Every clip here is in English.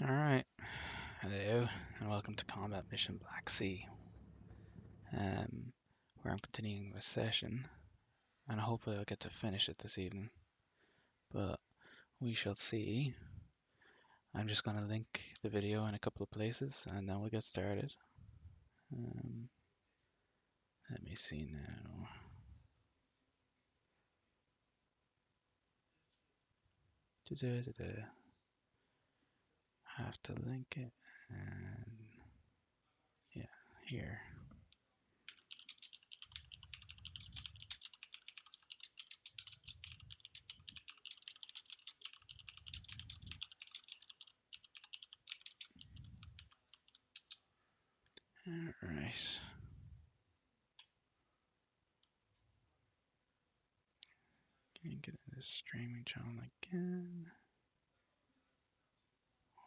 Alright, hello, and welcome to Combat Mission Black Sea, where I'm continuing my session, and hopefully I'll get to finish it this evening, but we shall see. I'm just going to link the video in a couple of places, and then we'll get started. Let me see now. Have to link it, and yeah, here. Alright. Can't get in this streaming channel again.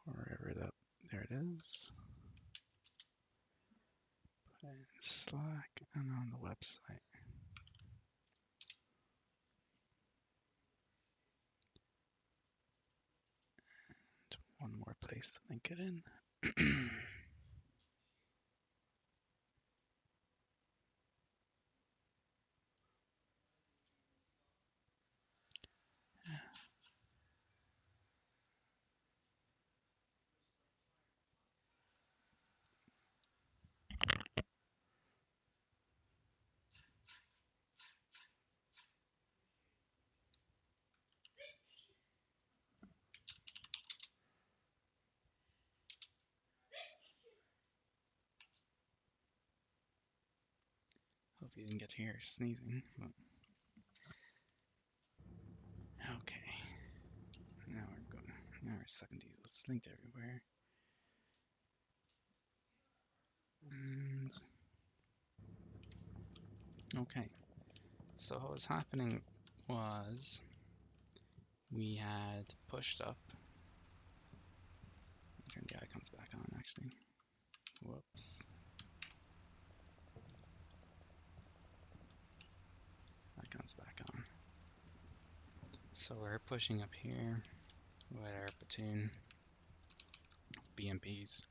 Wherever that, there it is. Put it in Slack and on the website. And one more place to link it in. Hope you didn't get to hear sneezing. But... Okay. Now we're going. Now we're sucking these. It's linked everywhere. And okay. So what was happening was we had pushed up. Turn the icons back on actually. Whoops. Icons back on. So we're pushing up here with our platoon of BMPs,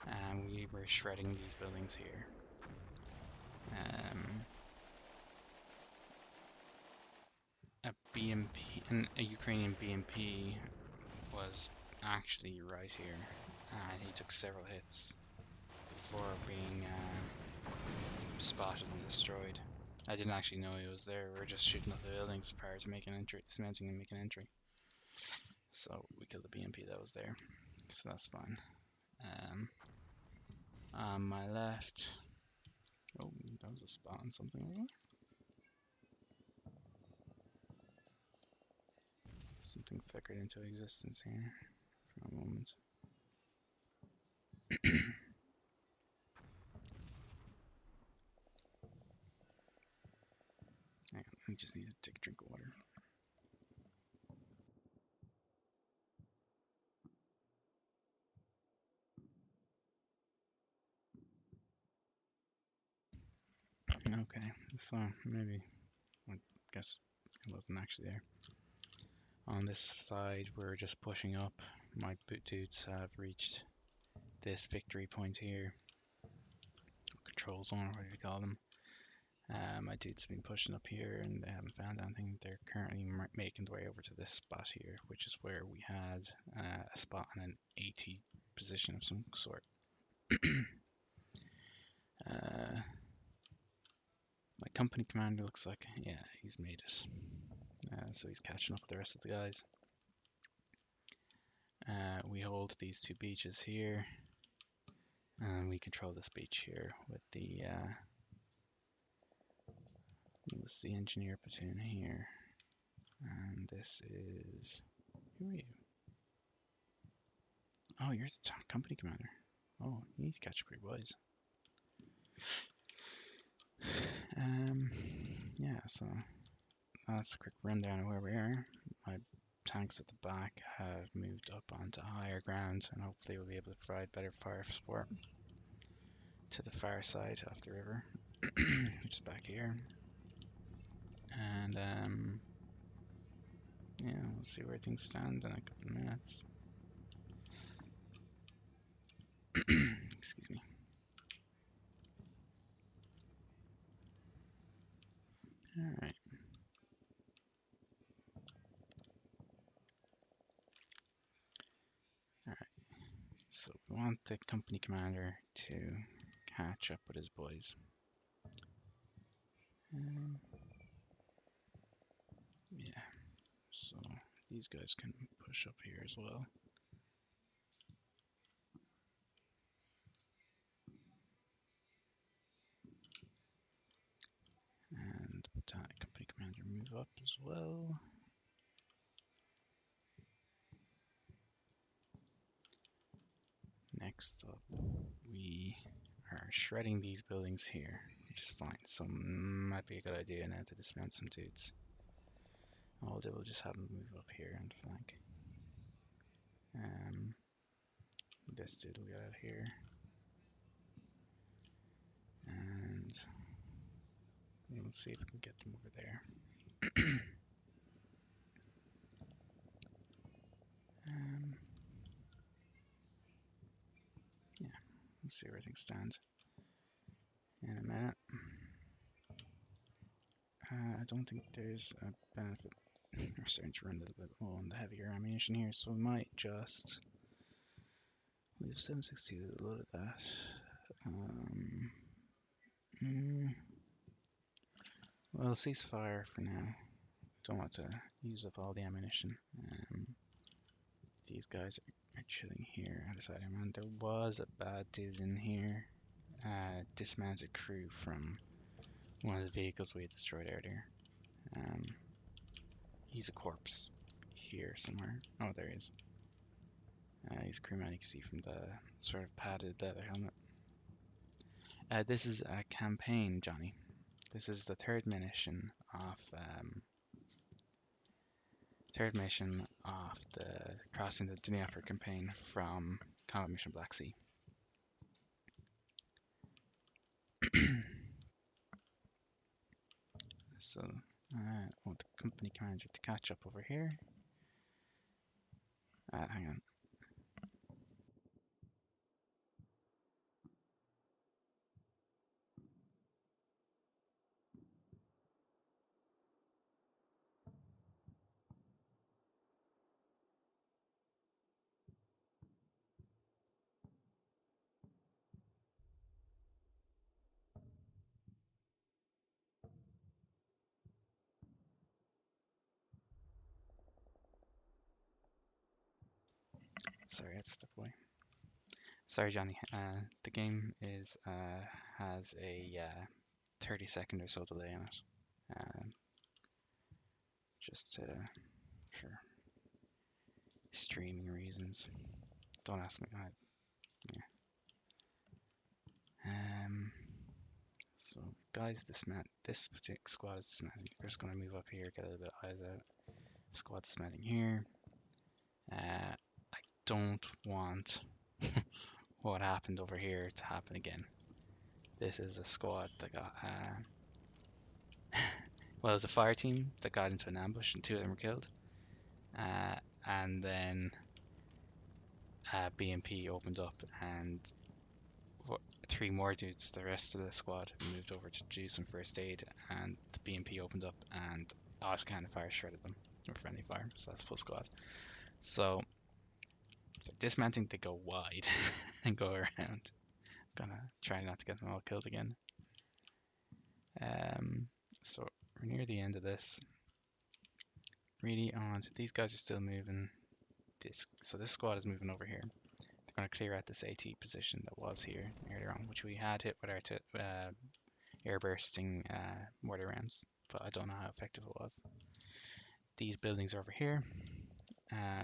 and we were shredding these buildings here. A BMP, a Ukrainian BMP was actually right here, and he took several hits before being spotted and destroyed. I didn't actually know he was there. We were just shooting up the buildings prior to making entry, dismounting and making entry. So we killed the BMP that was there, so that's fine. On my left, oh, that was a spot on something, wasn't it? Something flickered into existence here for a moment. Hang on, I just need to take a drink of water. Okay, so maybe, I guess it wasn't actually there. On this side, we're just pushing up. My boot dudes have reached this victory point here. Control zone, or whatever you call them. My dude's been pushing up here and they haven't found anything. They're currently making their way over to this spot here, which is where we had a spot in an AT position of some sort. My company commander looks like, yeah, he's made it. So he's catching up with the rest of the guys. We hold these two beaches here, and we control this beach here with the engineer platoon here. And this is, who are you? Oh, you're the company commander. Oh, you need to catch up pretty wise. Yeah, so that's a quick rundown of where we are. My tanks at the back have moved up onto higher ground, and hopefully we'll be able to provide better fire support to the far side of the river, which is back here. And yeah, we'll see where things stand in a couple of minutes. Excuse me. All right. All right. So we want the company commander to catch up with his boys. Yeah. So these guys can push up here as well. And battalion company commander move up as well. Next up, we are shredding these buildings here, which is fine. So might be a good idea now to dismount some dudes. I'll do, we'll just have them move up here and flank. This dude will get out here. And we'll see if we can get them over there. Yeah, we'll see where things stand in a minute. I don't think there's a benefit. We're starting to run a little bit low on the heavier ammunition here, so we might just leave 7.62 a load of that. Well, ceasefire for now. Don't want to use up all the ammunition. These guys are chilling here outside. Man, there was a bad dude in here. Dismounted crew from one of the vehicles we had destroyed earlier. He's a corpse here somewhere. Oh, there he is. He's a crewman, you can see from the sort of padded leather helmet. This is a campaign, Johnny. This is the third mission of the Crossing the Dnierper campaign from Combat Mission Black Sea. So I want the company commander to catch up over here. Hang on. Sorry, I step away. Sorry, Johnny. The game is has a 30-second or so delay on it. Just for streaming reasons. Don't ask me. Yeah. So guys, this particular squad is dismounting. We're just gonna move up here, get a little bit of eyes out. Squad dismounting here. I don't want what happened over here to happen again. This is a squad that got well, it was a fire team that got into an ambush and 2 of them were killed. And then BMP opened up and 3 more dudes, the rest of the squad, moved over to do some first aid, and the BMP opened up and autocannon fire shredded them, or friendly fire, so that's full squad. So dismounting, they go wide and go around. Gonna try not to get them all killed again. So we're near the end of this. Really on. These guys are still moving. So this squad is moving over here. They're going to clear out this AT position that was here earlier on, which we had hit with our air bursting mortar rounds, but I don't know how effective it was. These buildings are over here.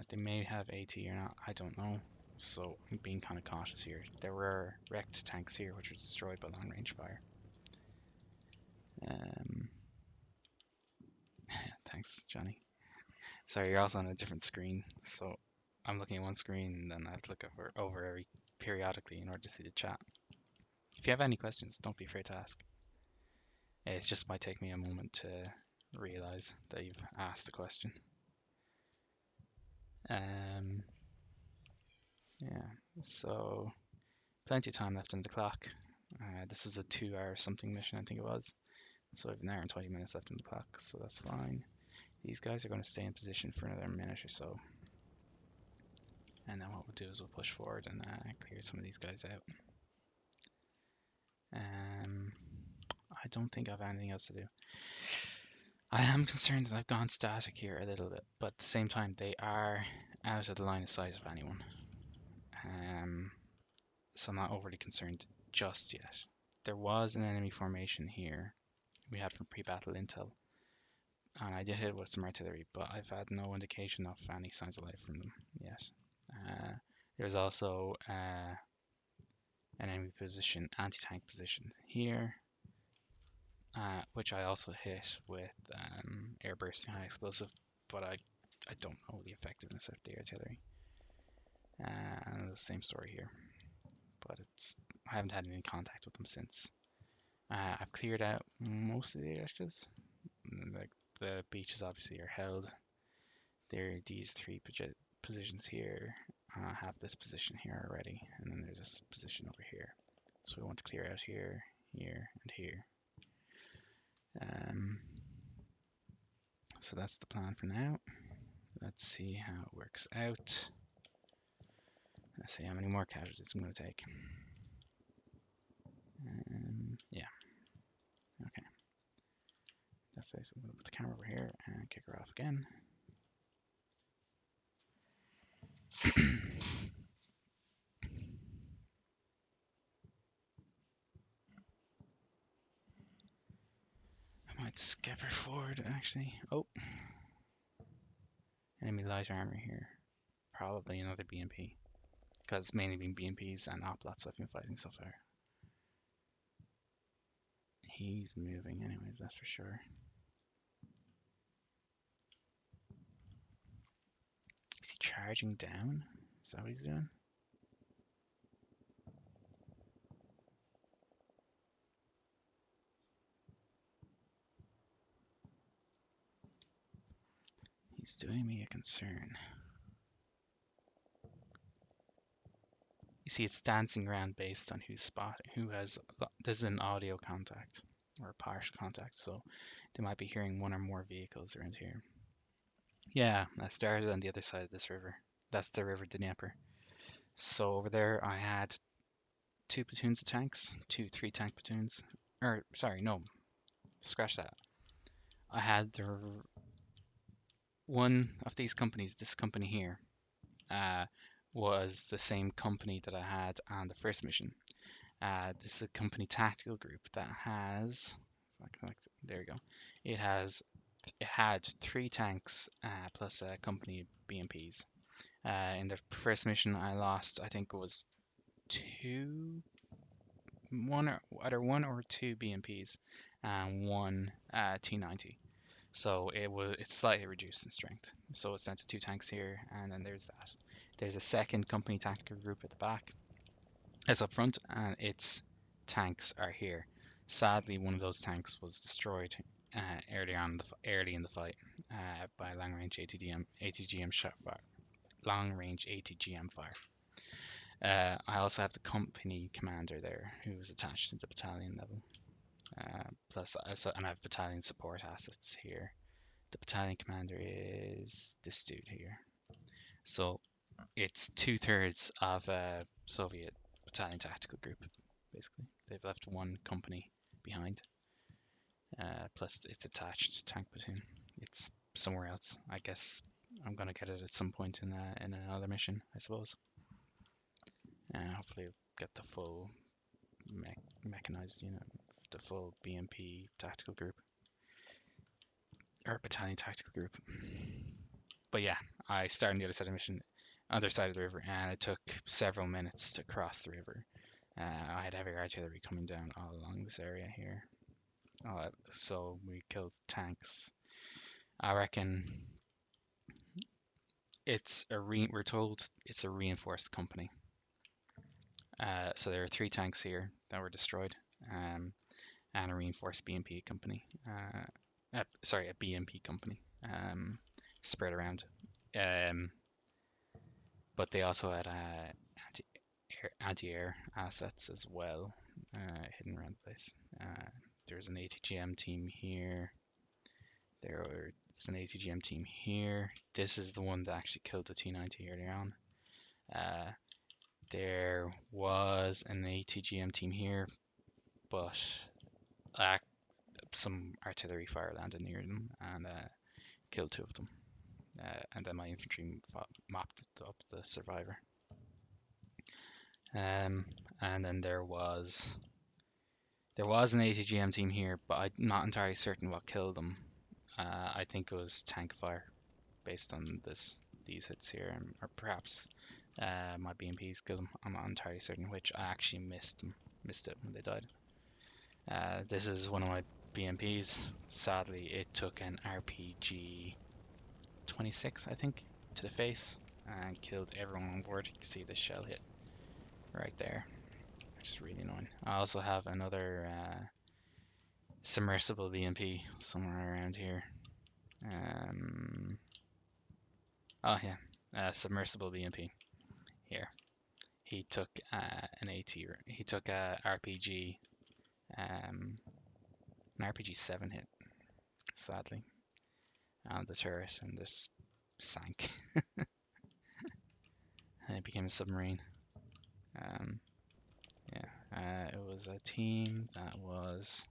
They may have AT or not, I don't know. So I'm being kind of cautious here. There were wrecked tanks here which were destroyed by long range fire. Thanks, Johnny. Sorry, you're also on a different screen, so I'm looking at one screen and then I have to look over periodically in order to see the chat. If you have any questions, don't be afraid to ask. It just might take me a moment to realize that you've asked the question. Yeah, so Plenty of time left on the clock. This is a 2 hour something mission, I think it was. So I have an hour and 20 minutes left on the clock, so that's fine. These guys are going to stay in position for another minute or so. And then what we'll do is we'll push forward and clear some of these guys out. I don't think I have anything else to do. I am concerned that I've gone static here a little bit, but at the same time they are out of the line of sight of anyone. So I'm not overly concerned just yet. There was an enemy formation here we had from pre-battle intel, and I did hit it with some artillery, but I've had no indication of any signs of life from them yet. There's also an enemy position, anti-tank position here, which I also hit with air bursting high explosive, but I don't know the effectiveness of the artillery. And the same story here, but I haven't had any contact with them since. I've cleared out most of the airstrips. Like the beaches obviously are held. There are these three positions here. I have this position here already, and then there's this position over here. So we want to clear out here, here, and here. So that's the plan for now. Let's see how it works out. Let's see how many more casualties I'm going to take. Yeah. Okay. That's it. So I'm going to put the camera over here and kick her off again. I might skip her forward actually. Oh. Enemy light armor here. Probably another BMP. Because it's mainly been BMPs and Oplots I've been fighting so far. He's moving anyways, that's for sure. Is he charging down? Is that what he's doing? He's doing me a concern. You see, it's dancing around based on who's spotting, who has. This is an audio contact or a partial contact, so they might be hearing one or more vehicles around here. Yeah, I started on the other side of this river. That's the river Dnierper. So over there, I had 2 platoons of tanks, 3 tank platoons. Or sorry, no, scratch that. I had one of these companies. This company here was the same company that I had on the first mission. This is a company tactical group that has, there you go. It had 3 tanks plus a company BMPs. In the first mission, I lost, I think it was either 1 or 2 BMPs and 1 T90. So it's slightly reduced in strength. So it's down to 2 tanks here, and then there's that. There's a second company tactical group at the back. It's up front, and its tanks are here. Sadly, one of those tanks was destroyed early in the fight by long-range ATGM fire. Long-range ATGM fire. I also have the company commander there, who is attached to the battalion level. And I have battalion support assets here. The battalion commander is this dude here. So it's 2/3 of a Soviet battalion tactical group, basically. They've left 1 company behind. Plus its attached tank platoon. It's somewhere else. I guess I'm gonna get it at some point in another mission, I suppose. Hopefully get the full mechanized unit, the full BMP tactical group. Or battalion tactical group. But yeah, I started on the other side of the river, and it took several minutes to cross the river. I had heavy artillery coming down all along this area here. So we killed tanks. I reckon we're told it's a reinforced company. So there are 3 tanks here that were destroyed, and a reinforced BMP company. A BMP company spread around. But they also had anti-air anti-air assets as well, hidden around the place. There's an ATGM team here. There's an ATGM team here. This is the one that actually killed the T90 earlier on. There was an ATGM team here, but some artillery fire landed near them and killed 2 of them. And then my infantry mopped up the survivor. And then there was an ATGM team here, but I'm not entirely certain what killed them. I think it was tank fire, based on these hits here, or perhaps my BMPs killed them. I'm not entirely certain which. I actually missed it when they died. This is one of my BMPs. Sadly, it took an RPG 26, I think, to the face and killed everyone on board. You can see the shell hit right there, which is really annoying. I also have another submersible BMP somewhere around here. Oh yeah, submersible BMP here. He took he took a RPG, an RPG 7 hit, sadly, on the turret, and this sank. And it became a submarine. Yeah, it was a team that was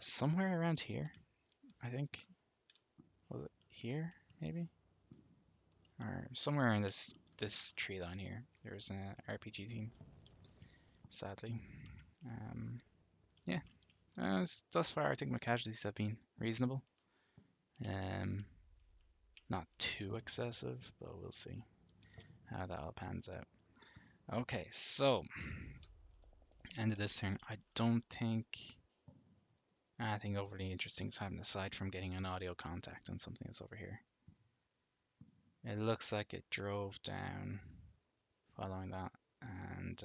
somewhere around here, I think. Was it here, maybe? Or somewhere in this tree line here. There was an RPG team, sadly. Yeah, thus far I think my casualties have been reasonable. Not too excessive, but we'll see how that all pans out. Okay, so end of this turn. I don't think anything overly interesting is happening aside from getting an audio contact on something that's over here. It looks like it drove down following that, and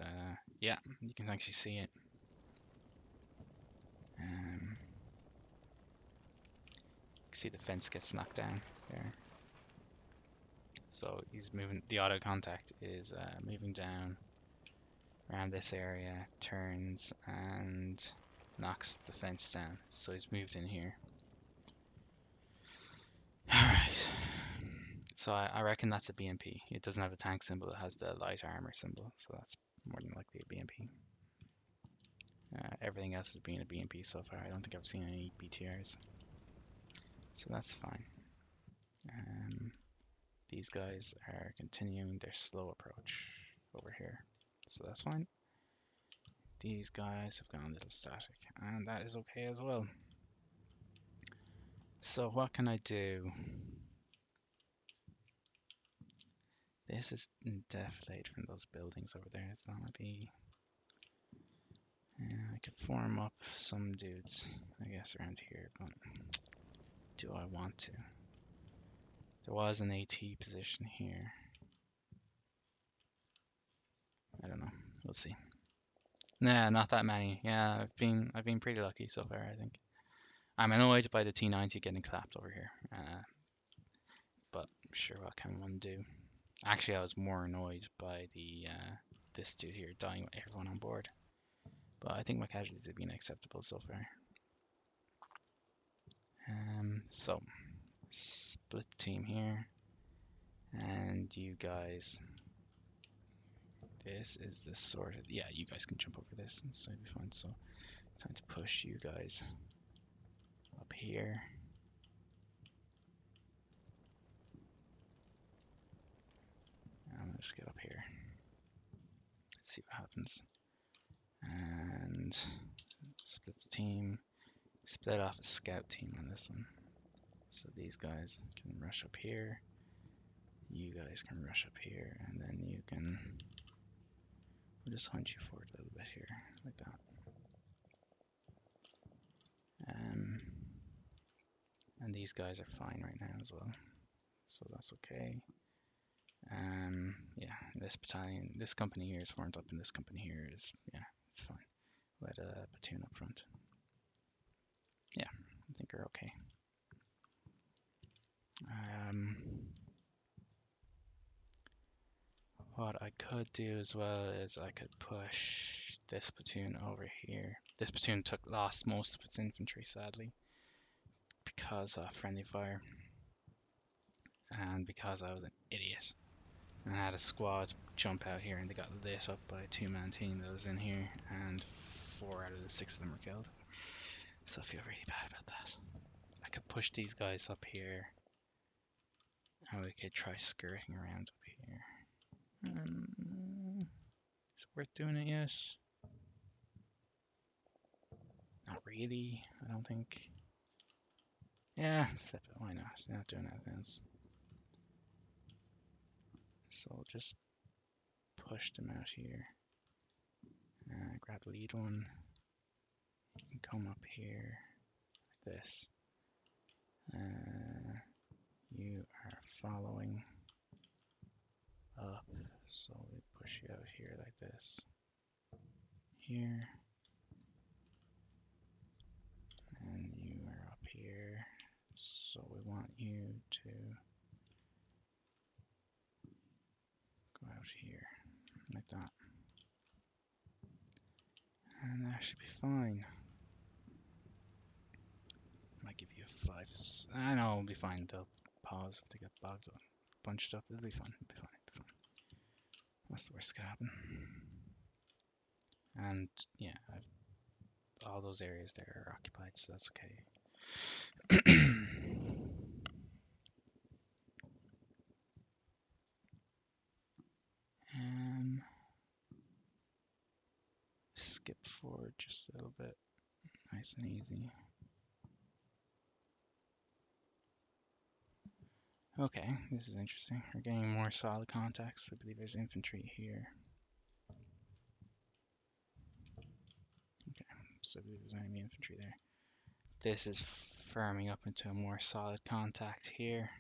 yeah, you can actually see it. You can see the fence gets knocked down there. So he's moving. The auto contact is moving down around this area, turns and knocks the fence down. So he's moved in here. Alright. So I reckon that's a BMP. It doesn't have a tank symbol, it has the light armor symbol, so that's more than likely a BMP. Everything else has been a BMP so far. I don't think I've seen any BTRs. So that's fine. These guys are continuing their slow approach over here. So that's fine. These guys have gone a little static, and that is okay as well. So what can I do? This is defilade from those buildings over there, so that might be... Yeah, I could form up some dudes, I guess, around here, but do I want to? There was an AT position here. I don't know. We'll see. Nah, not that many. Yeah, I've been pretty lucky so far, I think. I'm annoyed by the T90 getting clapped over here. But sure, what can one do? Actually, I was more annoyed by the this dude here dying with everyone on board. But I think my casualties have been acceptable so far. So split the team here, and you guys. This is the sort of, yeah, you guys can jump over this, so it'll be fine. So time to push you guys up here. I'm gonna just get up here. Let's see what happens. And split the team. Split off a scout team on this one. So these guys can rush up here. You guys can rush up here, and then you can. We'll just hunt you forward a little bit here, like that. And these guys are fine right now as well, so that's okay. Yeah, this battalion, this company here is formed up, and this company here is, yeah, it's fine. Let a platoon up front. Yeah, I think we're okay. What what I could do as well is I could push this platoon over here. This platoon lost most of its infantry, sadly, because of friendly fire, and because I was an idiot. And I had a squad jump out here, and they got lit up by a two-man team that was in here, and 4 out of the 6 of them were killed. So I feel really bad about that. I could push these guys up here, and we could try skirting around up here. Is it worth doing it yet? Not really, I don't think. Yeah, flip it, why not? Not doing anything else. So I'll just push them out here. Grab the lead one. You can come up here like this. You are following up, so we push you out here like this. Here. And you are up here, so we want you to go out here, like that. And that should be fine. Might give you a 5. I know it'll be fine. They'll pause if they get bogged up, bunched up. It'll be fine. It'll be fine. It'll be fine. That's the worst that could happen. And yeah, all those areas there are occupied, so that's okay. Skip forward just a little bit, nice and easy. Okay, this is interesting. We're getting more solid contacts. I believe there's infantry here. Okay, so there's enemy infantry there. This is firming up into a more solid contact here.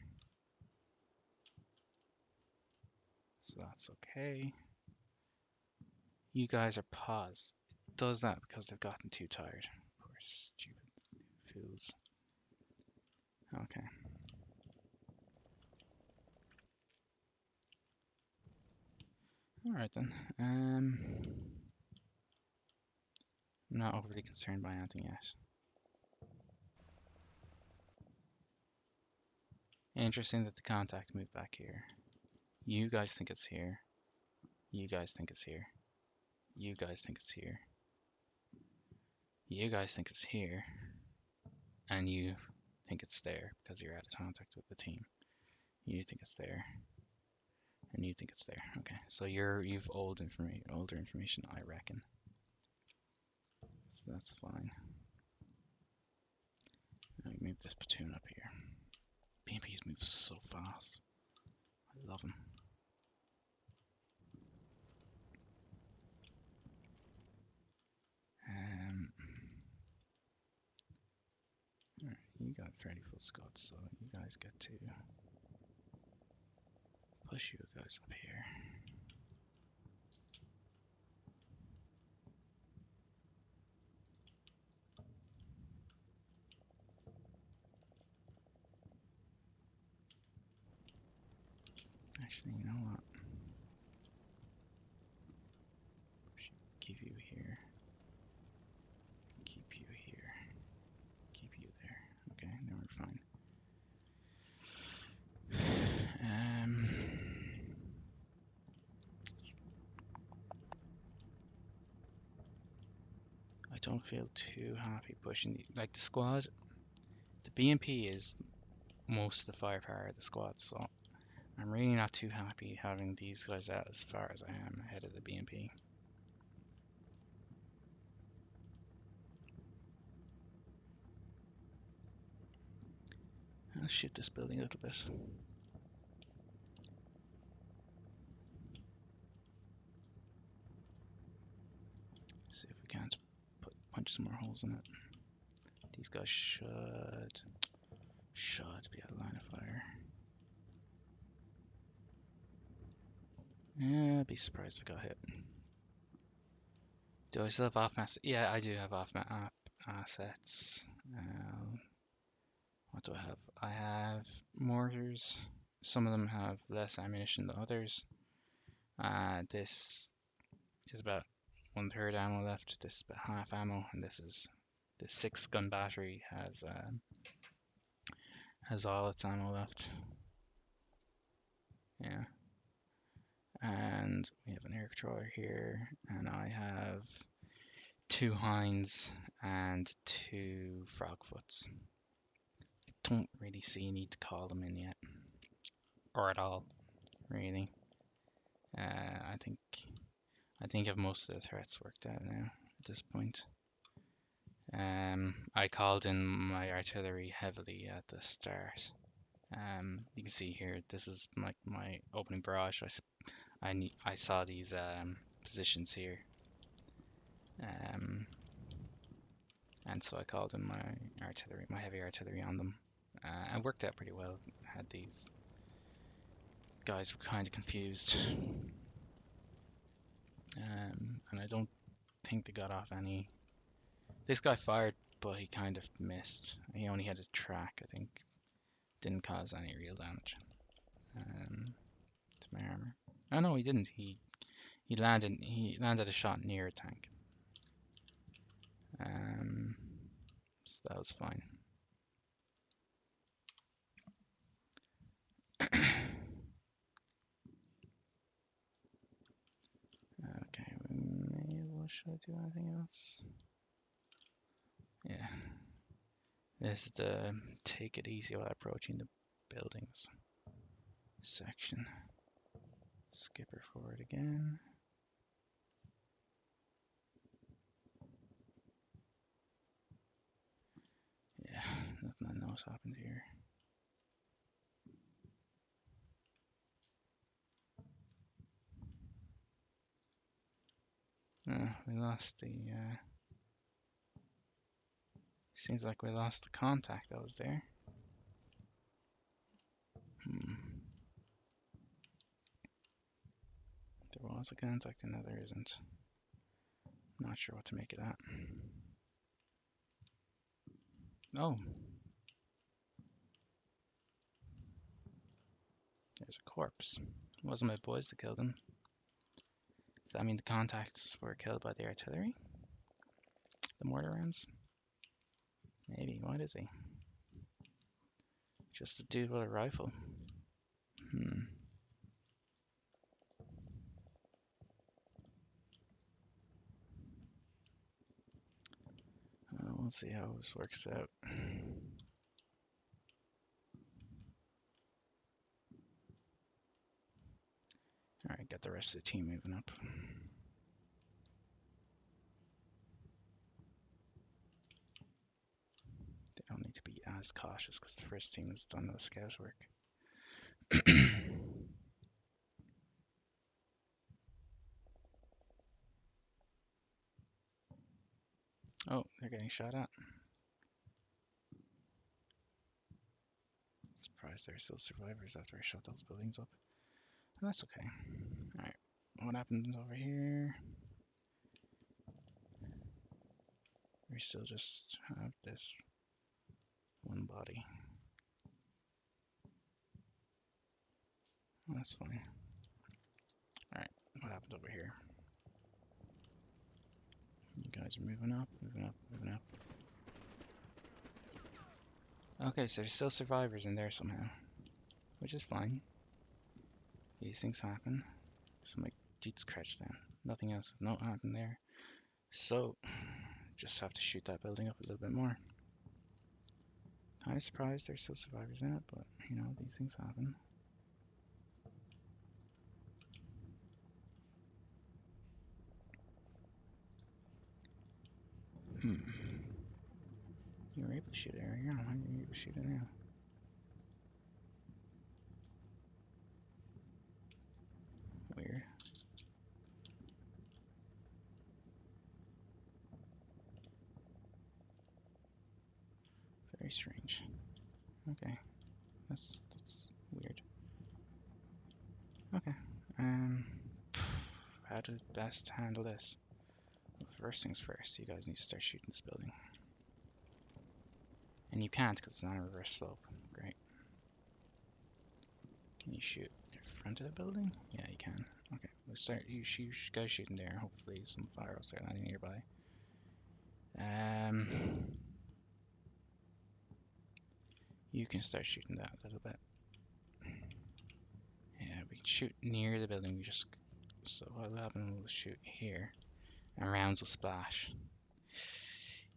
So that's okay. You guys are paused. It does that because they've gotten too tired. Poor stupid fools. Okay. Alright then. I'm not overly concerned by anything yet. Interesting that the contact moved back here. You guys think it's here. You guys think it's here. You guys think it's here. You guys think it's here. And you think it's there because you're out of contact with the team. You think it's there. And you think it's there. Okay, so you've older information, I reckon. So that's fine. Let me move this platoon up here. BMPs move so fast. I love them. Alright, you got fairly full squads, so you guys get to push you guys up here. Actually, you know what? Keep you here. Keep you here. Keep you there. Okay, then we're fine. I don't feel too happy pushing like the squad. The BMP is most of the firepower of the squad, so I'm really not too happy having these guys out as far as I am ahead of the BMP. Let's shoot this building a little bit. See if we can't punch some more holes in it. These guys should be out of line of fire. Yeah, I'd be surprised if I got hit. Do I still have off-mass? Yeah, I do have off-mass assets. What do I have? I have mortars. Some of them have less ammunition than others. This is about 1/3 ammo left. This is about half ammo, and this is the 6-gun battery has all its ammo left. Yeah. And we have an air controller here, and I have 2 Hinds and 2 Frogfoots. I don't really see a need to call them in yet, or at all, really. I think I've most of the threats worked out now at this point. I called in my artillery heavily at the start. You can see here, this is my opening barrage. I saw these positions here, and so I called in my artillery, my heavy artillery on them. It worked out pretty well. Had these guys were kind of confused, and I don't think they got off any. This guy fired, but he kind of missed. He only had a track, I think. Didn't cause any real damage to my armor. Oh no, he didn't. He landed a shot near a tank. So that was fine. Okay, should I do anything else? Yeah. This is the take it easy while approaching the buildings section. Skipper forward again. Yeah, nothing I know happened here. We lost the. Seems like we lost the contact that was there. There was a contact and now there isn't. Not sure what to make of that. Oh. There's a corpse. It wasn't my boys that killed him. Does that mean the contacts were killed by the artillery? The mortar rounds? Maybe. What is he? Just a dude with a rifle. We'll see how this works out. Alright, got the rest of the team moving up. They don't need to be as cautious because the first team has done the scout work. Oh, they're getting shot at. Surprised they're still survivors after I shot those buildings up. But that's okay. Alright, what happened over here? We still just have this one body. That's fine. Alright, what happened over here? You guys are moving up, moving up, moving up. Okay, so there's still survivors in there somehow, which is fine. These things happen. So my jeets crouched down. Nothing else, no happened there. So, just have to shoot that building up a little bit more. Kind of surprised there's still survivors in it, but you know, these things happen. You were able to shoot it earlier on. How are you able to shoot it now? Weird. Very strange. Okay. That's weird. Okay. How to best handle this? Well, first things first, you guys need to start shooting this building. And you can't because it's not a reverse slope. Great. Can you shoot in front of the building? Yeah, you can. Okay, start you guys shooting there. Hopefully some fire will start landing nearby. You can start shooting that a little bit. Yeah, we can shoot near the building. So what'll happen? We'll shoot here, and rounds will splash.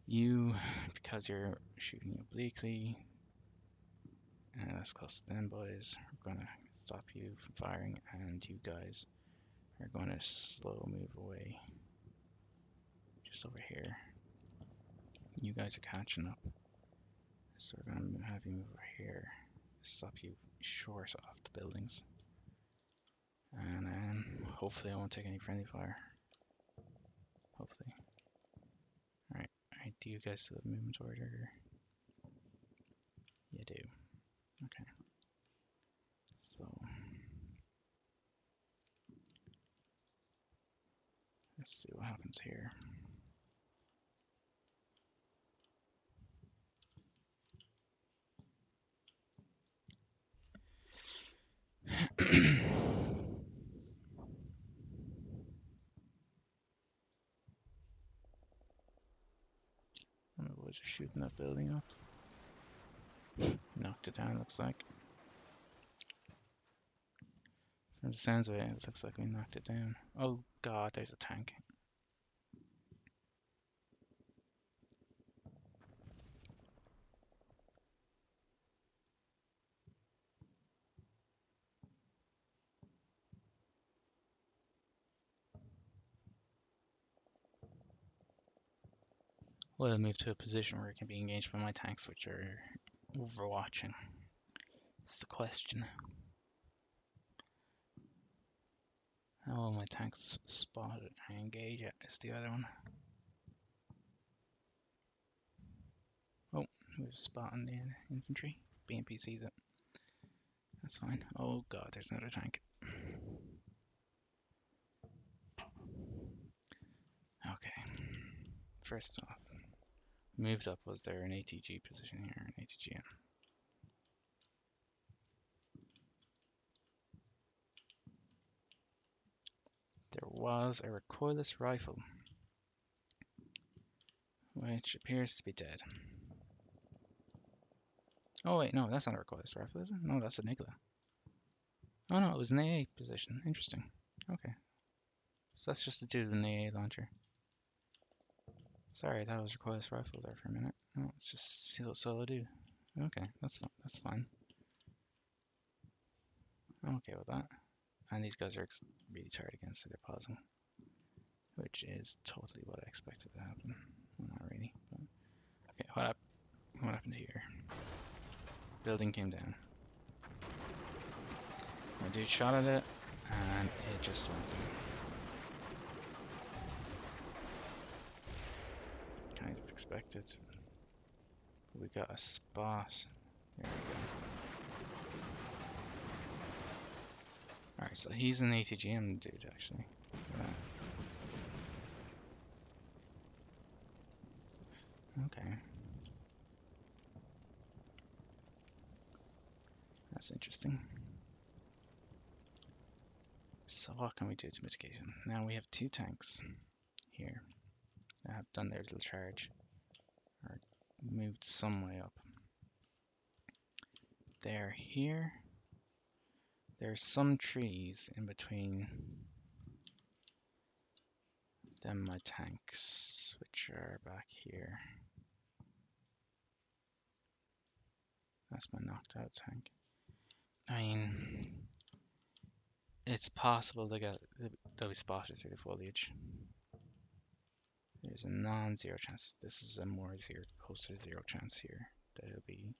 You, because you're shooting obliquely, and that's close to them, boys. We're gonna stop you from firing, and you guys are gonna slow move away. Just over here. You guys are catching up, so we're gonna have you move over here. Stop you short off the buildings, and hopefully I won't take any friendly fire. Hopefully. Alright, do you guys still have movement order? You do. Okay. So let's see what happens here. The boys are shooting that building up. Knocked it down, looks like. From the sounds of it, it looks like we knocked it down. Oh god, there's a tank. We'll move to a position where it can be engaged by my tanks, which are overwatching. That's the question. How will my tanks spot it and engage it is the other one. Oh, we've spotted the infantry. BMP sees it. That's fine. Oh god, there's another tank. Okay. First off, moved up. Was there an ATG position here? An ATGM. There was a recoilless rifle, which appears to be dead. Oh wait, no, that's not a recoilless rifle, is it? No, that's a Nigla. Oh no, it was an AA position. Interesting. Okay. So that's just to do with an AA launcher. Sorry, I thought it was a recoilless rifle there for a minute. No, it's just solo do. Okay, that's fine. I'm okay with that. And these guys are really tired again, so they're pausing. Which is totally what I expected to happen. Well, not really, but... Okay, what happened here? Building came down. My dude shot at it, and it just went down. Kind of expected. We got a spot. There we go. Alright, so he's an ATGM dude, actually. Okay. That's interesting. So what can we do to mitigate him? Now we have two tanks here that have done their little charge, or moved some way up. They're here. There's some trees in between them my tanks, which are back here. That's my knocked out tank. I mean, it's possible they'll be spotted through the foliage. There's a non-zero chance. This is a more close to zero chance here that it'll be,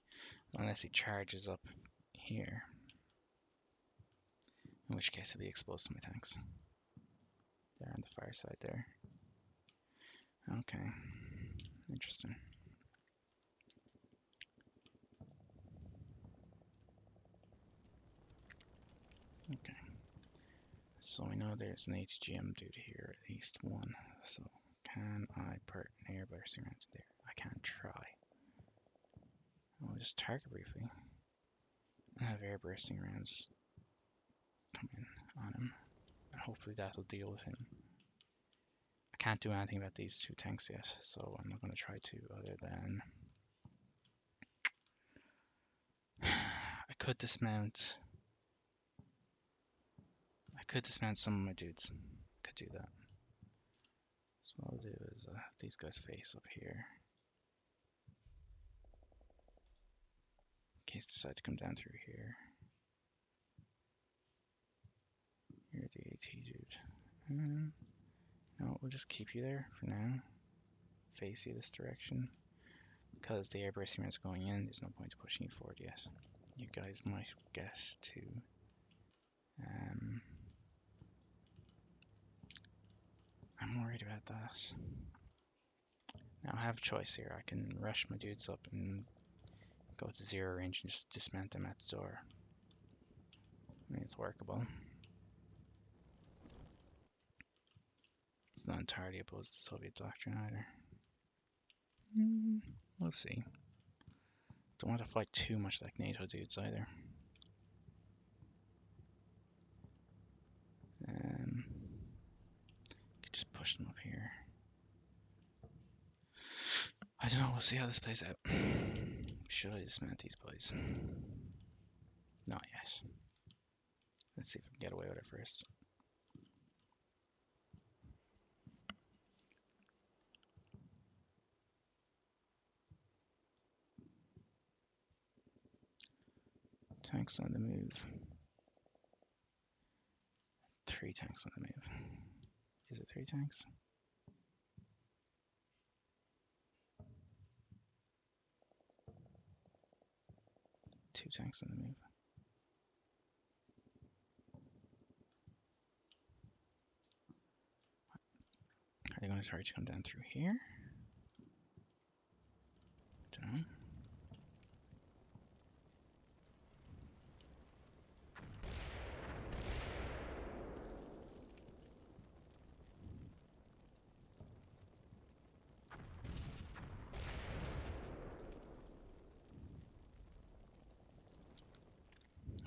unless he charges up here. In which case it'll be exposed to my tanks. They're on the far side there. Okay, interesting. Okay, so we know there's an ATGM dude here, at least one. So can I put an air bursting round there? I can try. I'll just target briefly. I have air bursting rounds come in on him. And hopefully that'll deal with him. I can't do anything about these two tanks yet, so I'm not going to try to other than... I could dismount some of my dudes. Could do that. So what I'll do is have these guys face up here. In case they decide to come down through here. You're the AT dude. No, we'll just keep you there for now. Face you this direction. Because the airburst unit's going in, there's no point pushing you forward yet. You guys might get to... I'm worried about that. Now I have a choice here. I can rush my dudes up and go to 0 range and just dismount them at the door. I mean, it's workable. It's not entirely opposed to Soviet doctrine either. We'll see. Don't want to fight too much like NATO dudes either. Could just push them up here. I don't know, we'll see how this plays out. Should I dismount these boys? Not yet. Let's see if we can get away with it first. Tanks on the move. 3 tanks on the move. Is it 3 tanks? 2 tanks on the move. Are they going to try to come down through here? Don't know.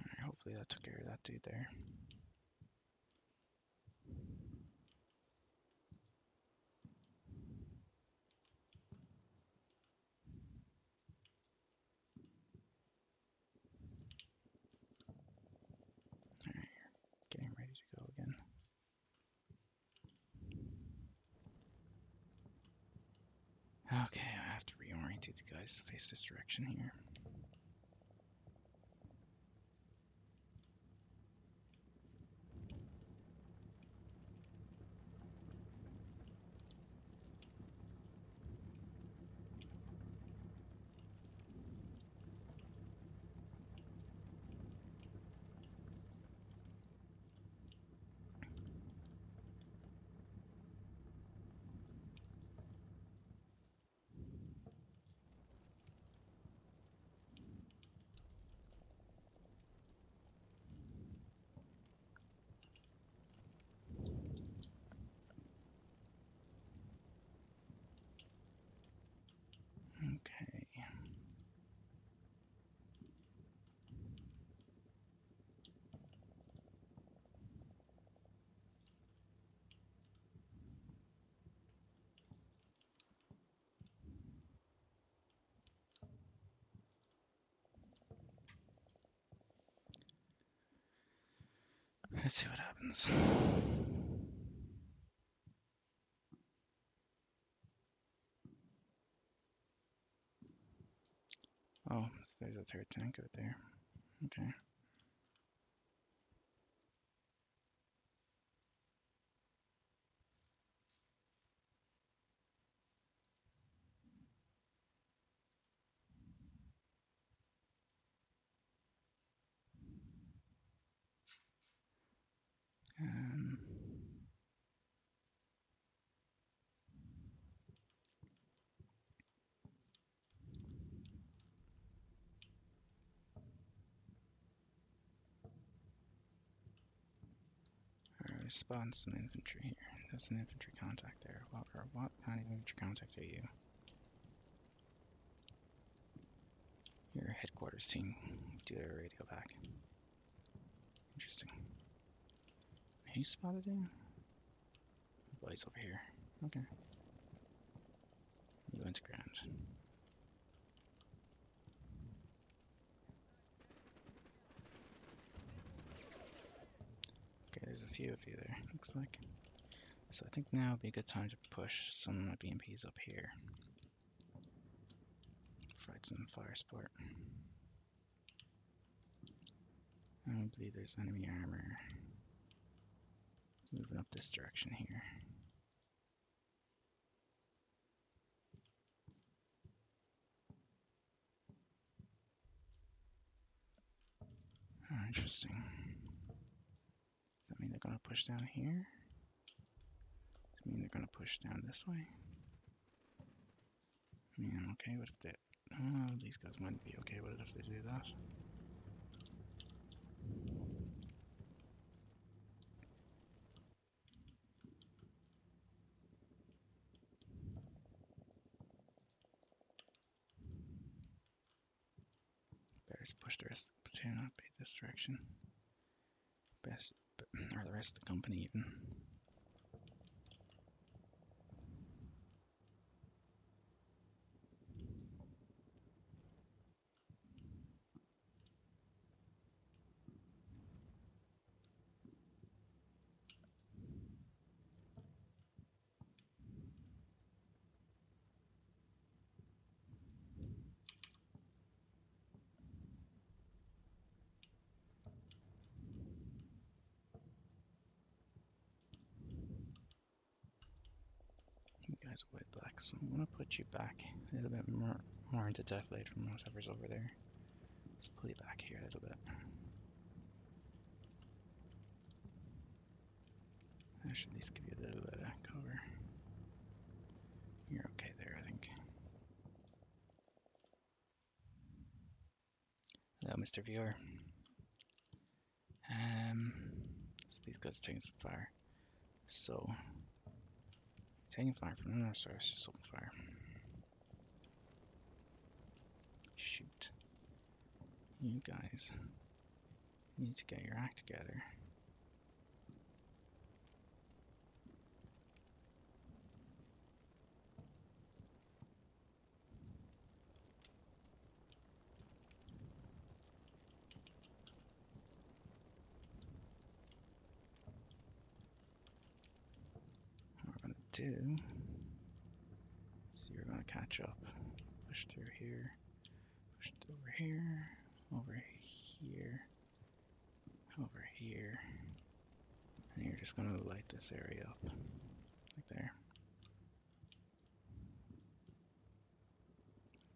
Alright, hopefully that took care of that dude there. Getting ready to go again. Okay, I have to reorient these guys to face this direction here. Okay. Let's see what happens. Oh, so there's a 3rd tank out there. Okay. Alright, spawn some infantry here. There's an infantry contact there. What kind of infantry contact are you? You're a headquarters team. Do a radio back. Interesting. He spotted him? Oh, he's over here. Okay. He went to ground. Okay, there's a few of you there, looks like. So I think now would be a good time to push some of my BMPs up here. Fight some fire support. I don't believe there's enemy armor moving up this direction here. Oh, interesting. Does that mean they're going to push down here? Does it mean they're going to push down this way? I mean, I'm okay with it. Oh, these guys might be okay with it if they do that. Better to push the rest of the platoon up this direction. Best, or the rest of the company even. You guys are way black, so I'm gonna put you back a little bit more into death blade from whatever's over there. Just pull you back here a little bit. That should at least give you a little bit of cover. You're okay there, I think. Hello, Mr. Viewer. So these guys are taking some fire. So, taking fire from another source, just open fire. Shoot. You guys need to get your act together. What we're gonna do is you're gonna catch up. Push through here. Push over here. Over here. Over here. And you're just gonna light this area up. Like there.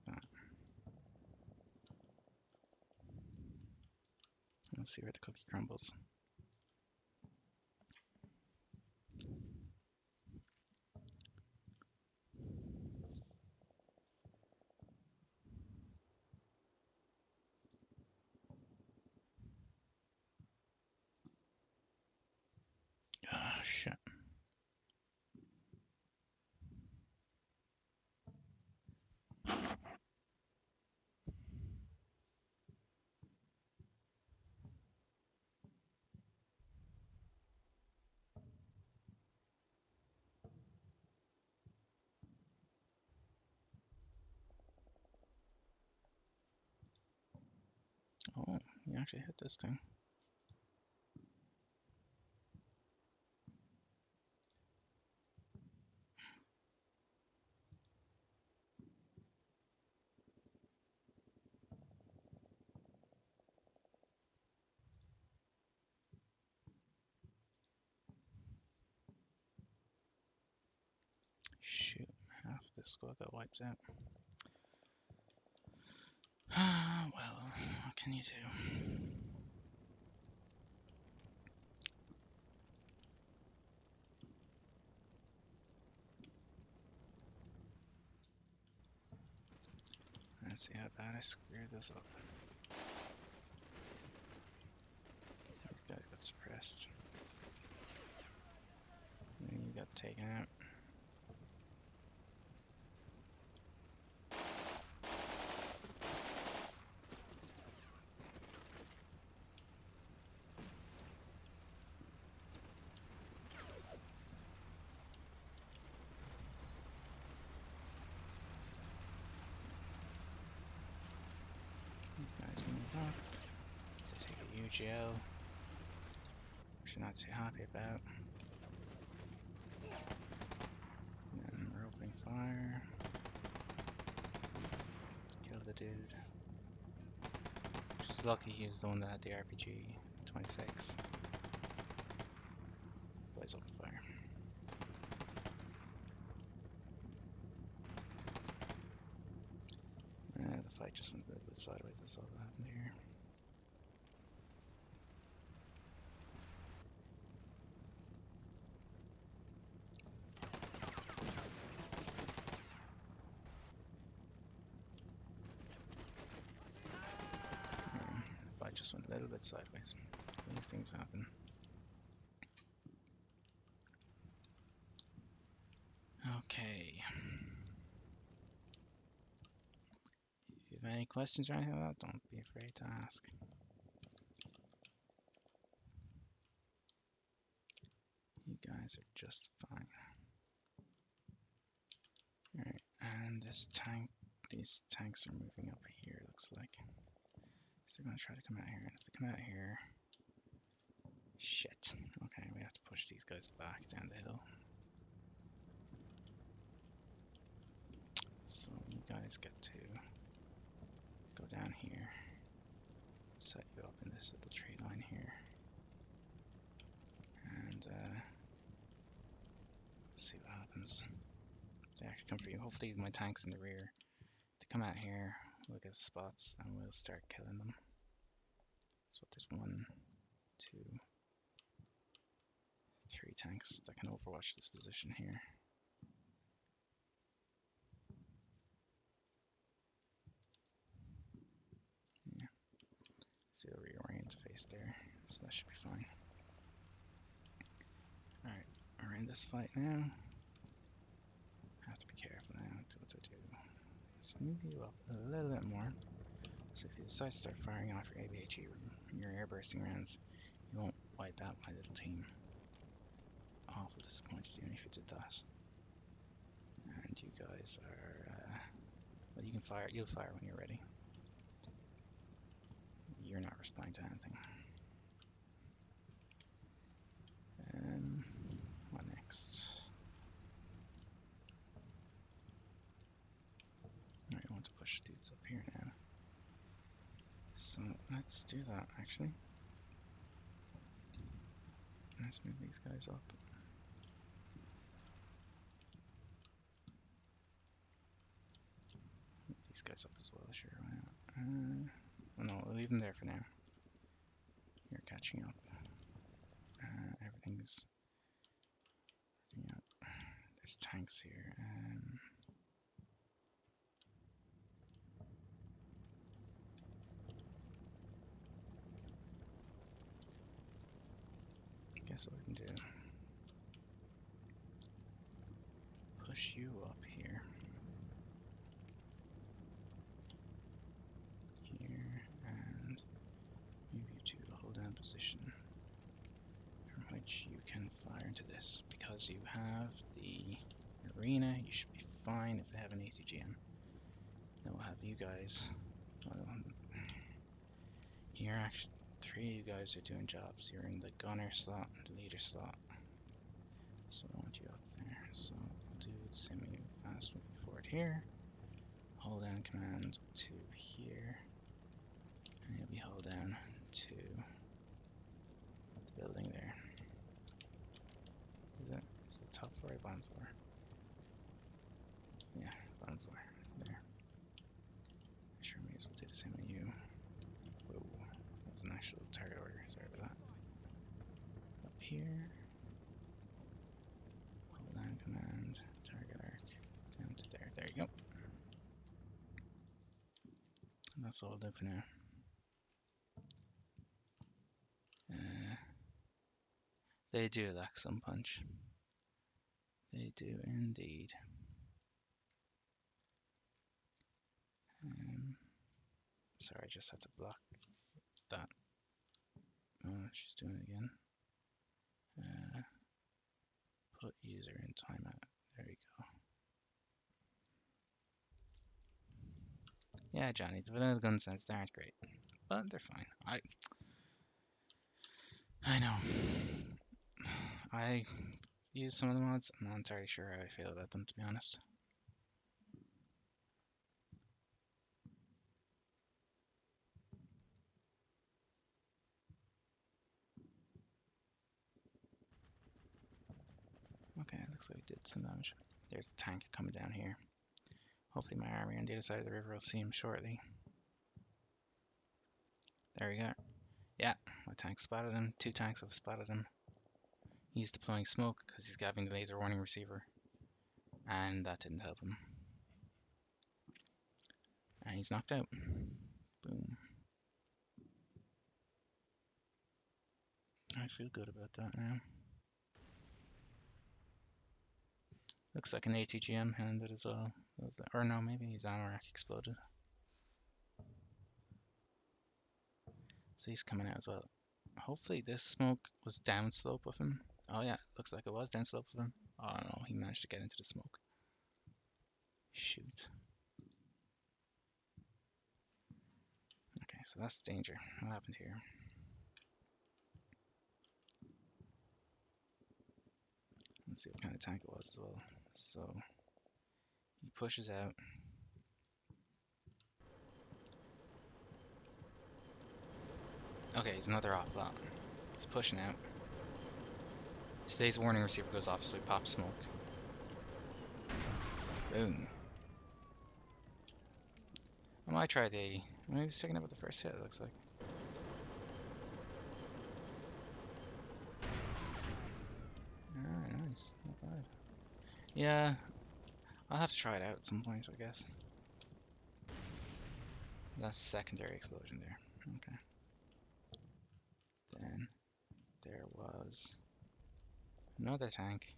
Like that. Let's see where the cookie crumbles. Ah, shit. Oh, you actually hit this thing. Shoot, half this squad got wiped out. Ah, well, what can you do? Let's see how bad I screwed this up. These guys got suppressed. And you got taken out. These guys move up. They take a UGL, which I'm not too happy about. And we're opening fire. Kill the dude. Just lucky he was the one that had the RPG 26. Blaze open fire. The fight just went a little bit sideways, that's all that happened here. The fight just went a little bit sideways. These things happen. Okay. If you have any questions or anything like that, don't be afraid to ask. You guys are just fine. Alright, and this tank, these tanks are moving up here, looks like. So they're gonna try to come out here, and if they come out here, shit. Okay, we have to push these guys back down the hill. So you guys get to go down here, set you up in this little tree line here, and see what happens. They actually come for you. Hopefully my tank's in the rear. To come out here, we'll get spots and we'll start killing them. So there's 1, 2, 3 tanks that can overwatch this position here. Yeah. See the reorient face there, so that should be fine. Alright, we're in this fight now. Have to be careful now, do what I do. So move you up a little bit more. So if you decide to start firing off your ABHE, your air bursting rounds, you won't wipe out my little team. Awful disappointed even if you did that. And you guys are, well, you can fire, you'll fire when you're ready. You're not responding to anything. What next? I want to push dudes up here now. So let's do that actually. Let's move these guys up. Move these guys up as well, sure, why not? Oh no, we'll leave them there for now. You're catching up. Everything's... Yeah, there's tanks here. Guess what we can do? Push you up here. Here, and move you to a hold down position from which you can fire into this. Because you have the arena, you should be fine if they have an ACGM. Then we'll have you guys. Well, here, actually, 3 of you guys are doing jobs. You're in the gunner slot and the leader slot. So I want you up there. So I'll do the semi-fast moving forward here. Hold down command to here. And you'll be hold down to the building there. Is it? It's the top floor or bottom floor? Yeah, bottom floor. There. Sure, may as well do the same on you. Whoa, that was an actual target order. Sorry about that. Up here. Hold down command, target arc, down to there. There you go. And that's all I'll do for now. They do lack some punch. They do indeed. Sorry, I just had to block that. Oh, she's doing it again. Put user in timeout. There you go. Yeah, Johnny, the vanilla gun sets aren't great, but they're fine. I know. I use some of the mods. I'm not entirely sure how I feel about them, to be honest. Okay, it looks like we did some damage. There's the tank coming down here. Hopefully my army on the other side of the river will see him shortly. There we go. Yeah, my tank spotted him. 2 tanks have spotted him. He's deploying smoke because he's having the laser warning receiver. And that didn't help him. And he's knocked out. Boom. I feel good about that now. Looks like an ATGM handed as well. Or no, maybe his ammo rack exploded. So he's coming out as well. Hopefully this smoke was downslope of him. Oh yeah, looks like it was downslope of him. Oh no, he managed to get into the smoke. Shoot. Okay, so that's danger. What happened here? Let's see what kind of tank it was as well. So he pushes out. Okay, he's another off lot. He's pushing out. Stays warning receiver goes off, so he pops smoke. Boom. I might try the. Maybe he's taking it with the first hit, it looks like. Ah, nice. Not bad. Yeah, I'll have to try it out at some point, I guess. That's secondary explosion there. Okay. Then there was another tank.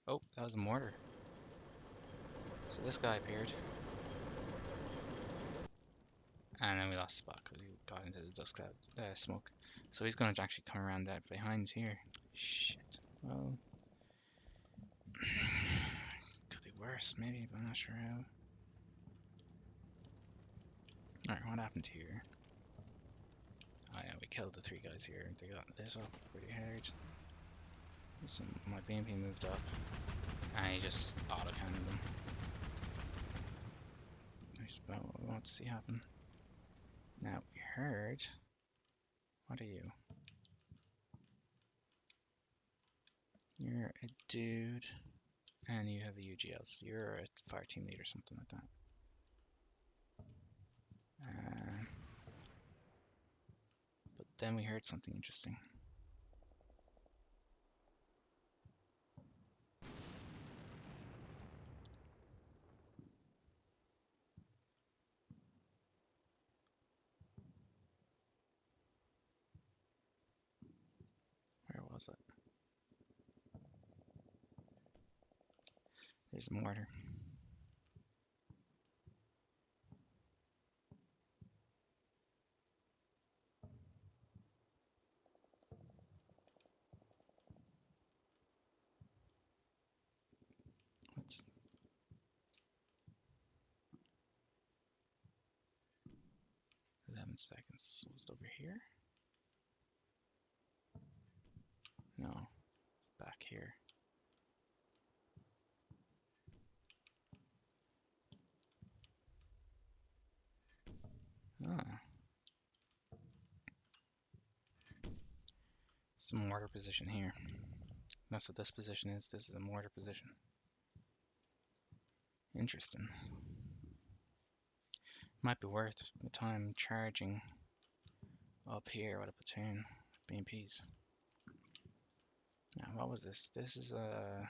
Oh, that was a mortar. So this guy appeared. And then we lost spot because he got into the dust cloud smoke. So he's going to actually come around that behind here. Shit. Well, could be worse, maybe, but I'm not sure how. Alright, what happened here? Oh yeah, we killed the 3 guys here. They got lit up pretty hard. So my BMP moved up, and he just auto-cannoned them. That's about what we want to see happen. Now, we heard... What are you? You're a dude, and you have a UGL, so you're a fire team leader, something like that. But then we heard something interesting. Where was it? There's a mortar. What's 11 seconds? Was it over here? No, back here. Ah. Some mortar position here. That's what this position is. This is a mortar position. Interesting. Might be worth the time charging up here with a platoon BMPs. Now, what was this? This is a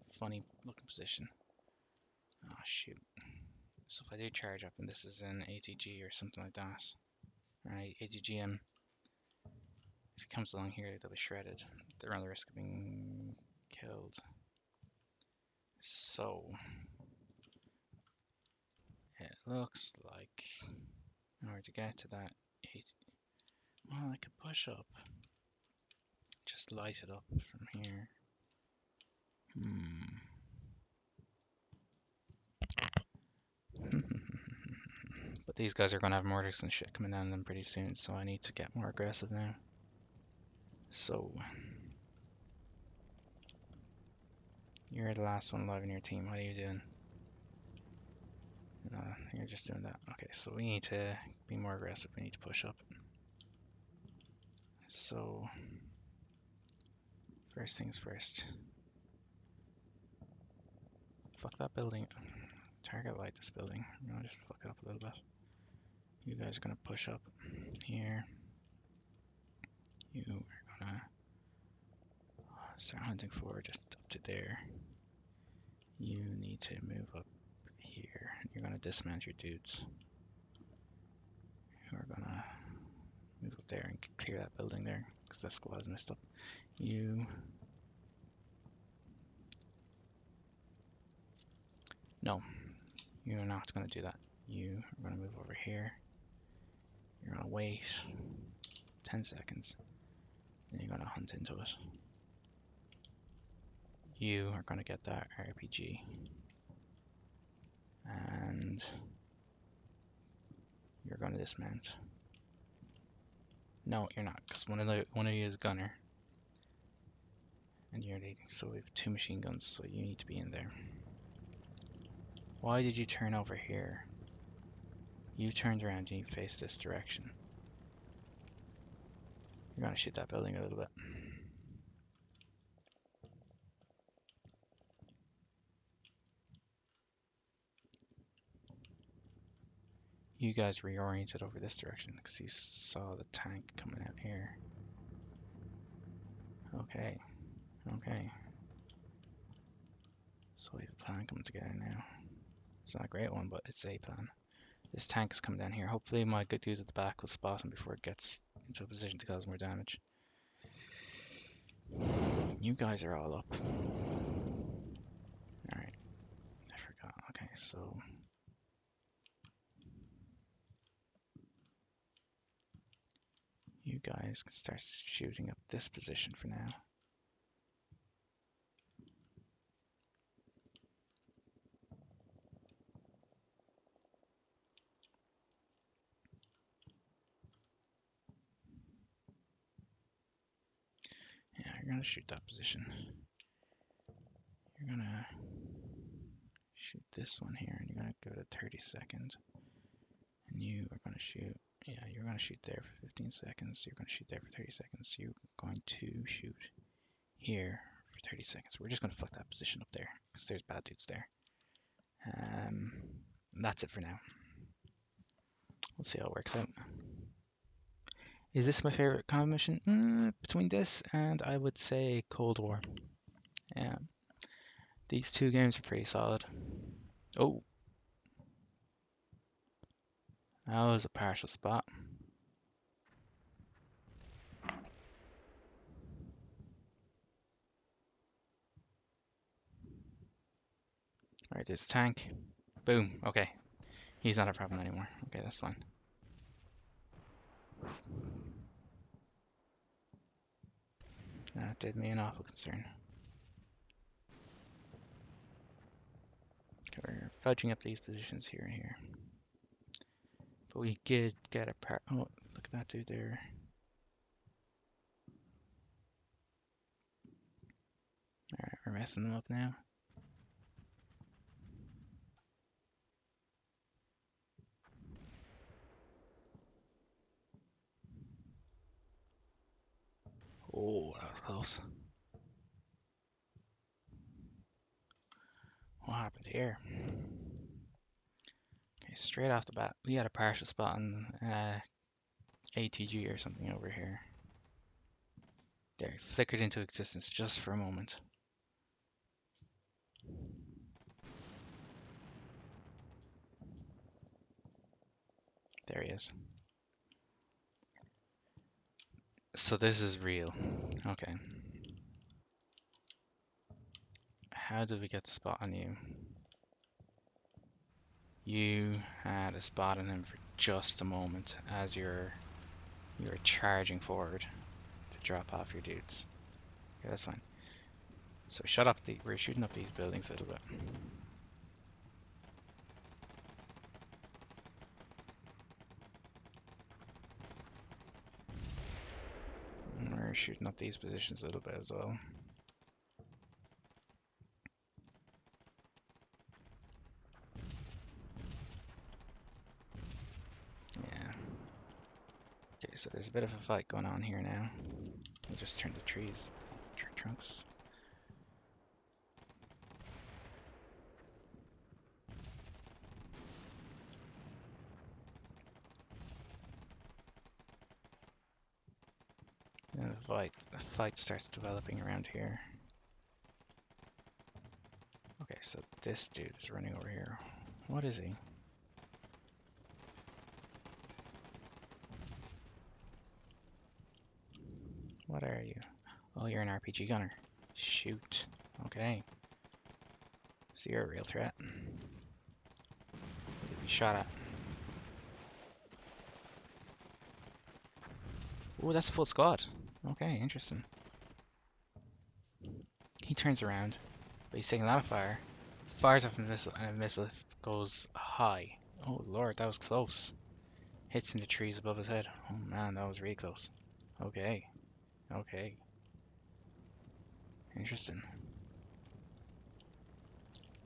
funny looking position. Oh, shoot. So if I do charge up and this is an ATG or something like that, right, ATGM, if it comes along here, they'll be shredded. They're on the risk of being killed. So, it looks like in order to get to that well, I could push up. Just light it up from here. these guys are going to have mortars and shit coming down on them pretty soon, so I need to get more aggressive now. So, you're the last one alive in your team. What are you doing? No, you're just doing that. Okay, so we need to be more aggressive. We need to push up. So, first things first. Fuck that building. Target light this building. I'm gonna just fuck it up a little bit. You guys are gonna push up here. You are gonna start hunting forward just up to there. You need to move up here. You're gonna dismount your dudes. Who are gonna move up there and clear that building there, because that squad is messed up. You... No, you're not gonna do that. You are gonna move over here. You're gonna wait 10 seconds. Then you're gonna hunt into it. You are gonna get that RPG. And you're gonna dismount. No, you're not, because one of you is gunner. And you're leading, so we have 2 machine guns, so you need to be in there. Why did you turn over here? You turned around and you faced this direction. You're gonna shoot that building a little bit. You guys reoriented over this direction because you saw the tank coming out here. Okay, okay. So we have a plan coming together now. It's not a great one, but it's a plan. This tank is coming down here. Hopefully my good dudes at the back will spot him before it gets into a position to cause more damage. You guys are all up. Alright, I forgot. Okay, so... you guys can start shooting up this position for now. Yeah, you're gonna shoot that position. You're gonna shoot this one here, and you're gonna give it a 30 seconds. And you are gonna shoot, yeah, you're gonna shoot there for 15 seconds. You're gonna shoot there for 30 seconds. You're going to shoot here for 30 seconds. We're just gonna fuck that position up there, because there's bad dudes there. That's it for now. Let's see how it works out. Is this my favorite combat mission? Between this and I would say Cold War. Yeah, these 2 games are pretty solid. Oh, that was a partial spot. Alright, there's a tank. Boom. Okay. He's not a problem anymore. Okay, that's fine. That did me an awful concern. Okay, we're fudging up these positions here and here. But we did get a part. Oh, look at that dude there. Alright, we're messing them up now. Oh, that was close. What happened here? Okay, straight off the bat, we had a partial spot on ATG or something over here. There, flickered into existence just for a moment. There he is. So this is real. Okay. How did we get the spot on you? You had a spot on him for just a moment as you're charging forward to drop off your dudes. Okay, that's fine. So we're shooting up these buildings a little bit. We're shooting up these positions a little bit as well. Yeah. Okay, so there's a bit of a fight going on here now. We'll just turn the trees, tree trunks. And the fight starts developing around here. Okay, so this dude is running over here. What is he? What are you? Oh, you're an RPG gunner. Shoot. Okay. So you're a real threat. You'll be shot at. Oh, that's a full squad. Okay, interesting. He turns around, but he's taking a lot of fire. Fires off a missile, and a missile goes high. Oh lord, that was close. Hits in the trees above his head. Oh man, that was really close. Okay, okay. Interesting.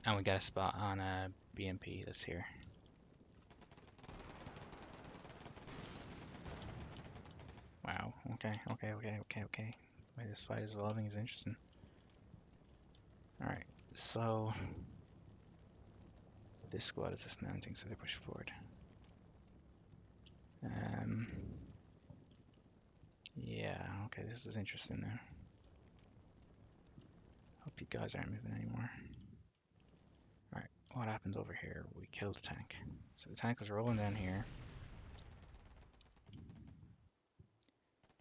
And we got a spot on a BMP that's here. Wow, okay. The way this fight is evolving is interesting. Alright, so this squad is dismounting, so they push forward. Yeah, okay, this is interesting now. Hope you guys aren't moving anymore. Alright, what happened over here? We killed the tank. So the tank was rolling down here.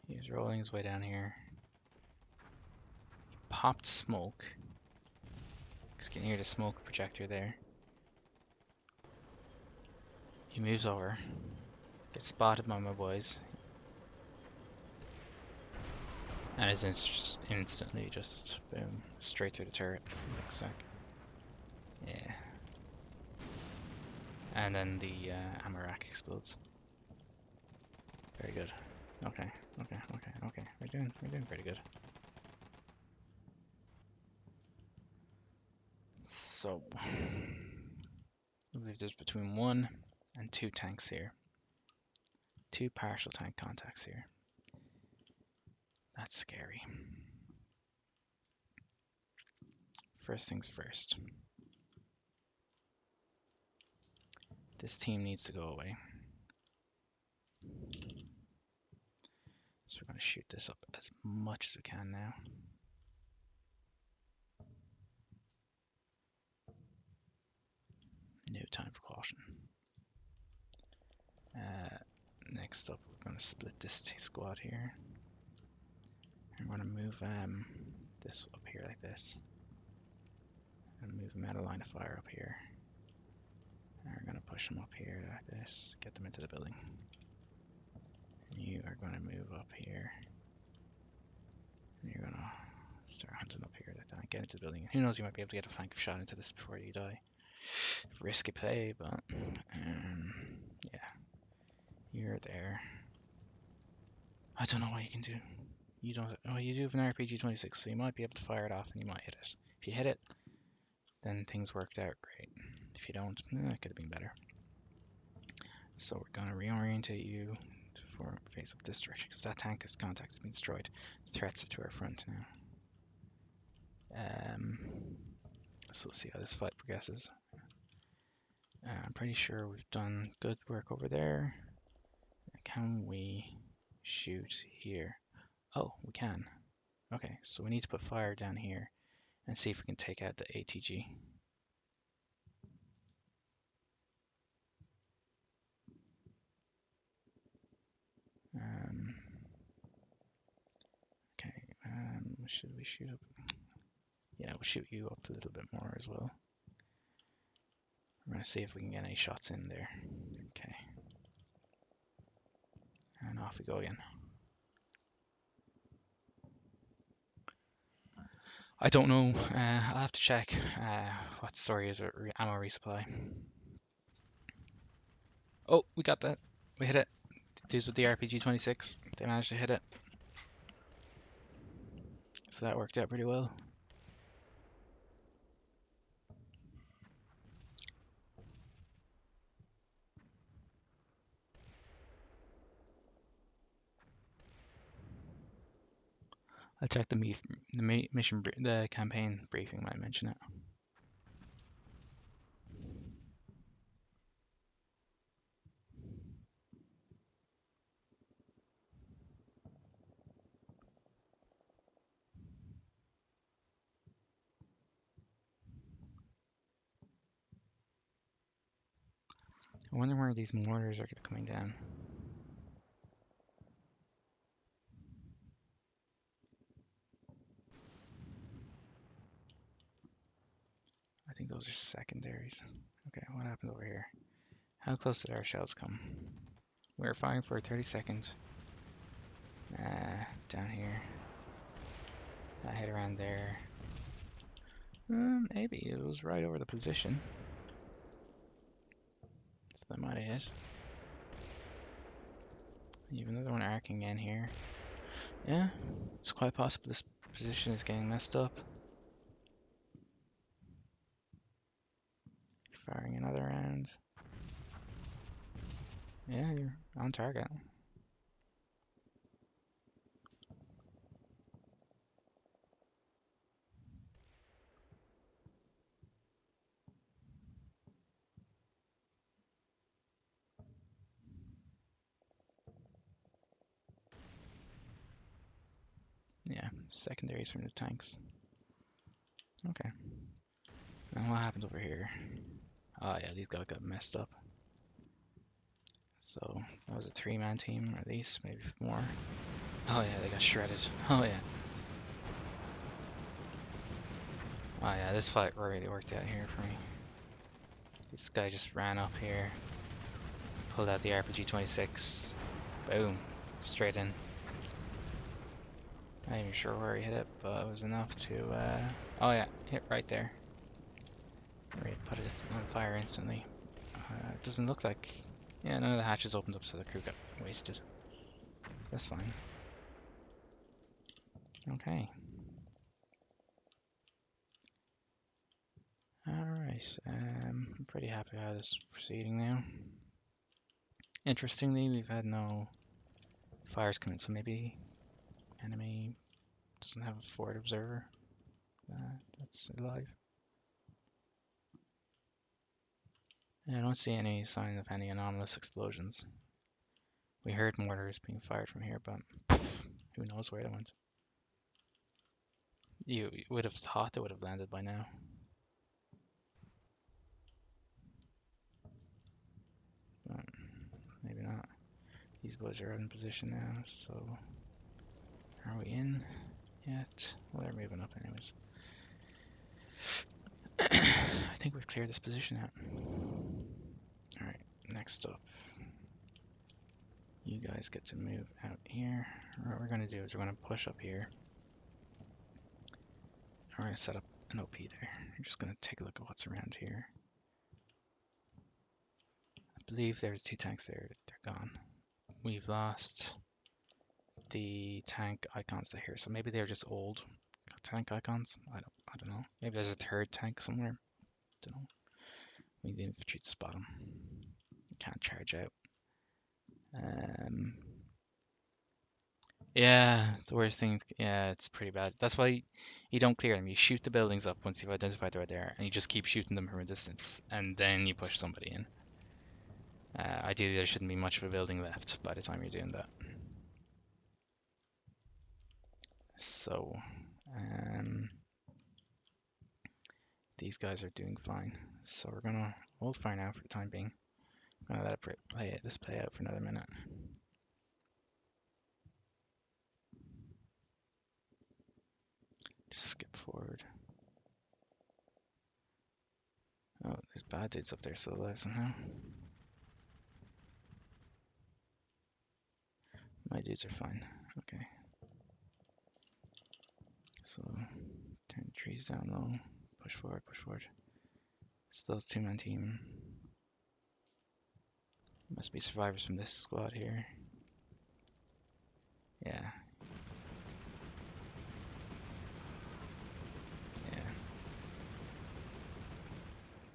He was rolling his way down here. He popped smoke. You can hear the smoke projector there. He moves over. Gets spotted by my boys. And is instantly just, boom, straight through the turret. Next sec. Yeah. And then the ammo rack explodes. Very good. Okay. We're doing pretty good. So, I believe there's between 1 and 2 tanks here. 2 partial tank contacts here. That's scary. First things first. This team needs to go away. So we're going to shoot this up as much as we can now. No time for caution. Next up, we're going to split this squad here. I'm going to move this up here like this. And move them out of line of fire up here. And we're going to push them up here like this. Get them into the building. And you are going to move up here. And you're going to start hunting up here like that. Get into the building. Who knows, you might be able to get a flank shot into this before you die. Risky play, but yeah. You're there. I don't know what you can do. You don't. Oh, you do have an RPG-26, so you might be able to fire it off and you might hit it. If you hit it, then things worked out great. If you don't, it could have been better. So we're gonna reorientate you for face up this direction because that tank's contact has been destroyed. The threats are to our front now. So we'll see how this fight progresses. I'm pretty sure we've done good work over there. Can we shoot here? Oh, we can. Okay, so we need to put fire down here and see if we can take out the ATG. Okay, should we shoot up? Yeah, we'll shoot you up a little bit more as well. We're going to see if we can get any shots in there. Okay. And off we go again. I don't know. I'll have to check what story is ammo resupply. Oh, we got that. We hit it. Dudes with the RPG-26. They managed to hit it. So that worked out pretty well. I'll check the campaign briefing might mention it. I wonder where these mortars are coming down. I think those are secondaries. Okay, what happened over here? How close did our shells come? We were firing for 30 seconds. Down here. That hit around there. Maybe it was right over the position. So that might have hit. Even though they weren't arcing in here. Yeah, it's quite possible this position is getting messed up. Firing another round. Yeah, you're on target. Yeah, secondaries from the tanks. Okay. And what happened over here? Oh yeah, these guys got messed up. So that was a 3-man team, or at least maybe more. Oh yeah, they got shredded. Oh yeah. Oh yeah, this fight really worked out here for me. This guy just ran up here, pulled out the RPG-26, boom, straight in. Not even sure where he hit it, but it was enough to, oh yeah, hit right there. Right, put it on fire instantly. It doesn't look like, yeah, none of the hatches opened up, so the crew got wasted. So that's fine. Okay. Alright, I'm pretty happy how this is proceeding now. Interestingly, we've had no fires come in, so maybe enemy doesn't have a forward observer that's alive. And I don't see any sign of any anomalous explosions. We heard mortars being fired from here, but who knows where they went. You would have thought they would have landed by now. But maybe not. These boys are out in position now, so are we in yet? Well, they're moving up anyways. I think we've cleared this position out. Alright, next up. You guys get to move out here. What we're going to do is we're going to push up here. We're going to set up an OP there. We're just going to take a look at what's around here. I believe there's 2 tanks there. They're gone. We've lost the tank icons that are here, so maybe they're just old tank icons. I don't know. Maybe there's a 3rd tank somewhere. Don't know. We need the infantry to spot them. Can't charge out. Yeah, the worst thing. Yeah, it's pretty bad. That's why you don't clear them. You shoot the buildings up once you've identified they're there, and you just keep shooting them from a distance, and then you push somebody in. Ideally, there shouldn't be much of a building left by the time you're doing that. So, these guys are doing fine. So we're gonna hold fire now for the time being. I'm gonna let this play out for another minute. Just skip forward. Oh, there's bad dudes up there still alive somehow. My dudes are fine. Okay. So turn the trees down low. Push forward, push forward. Still a 2-man team. Must be survivors from this squad here. Yeah.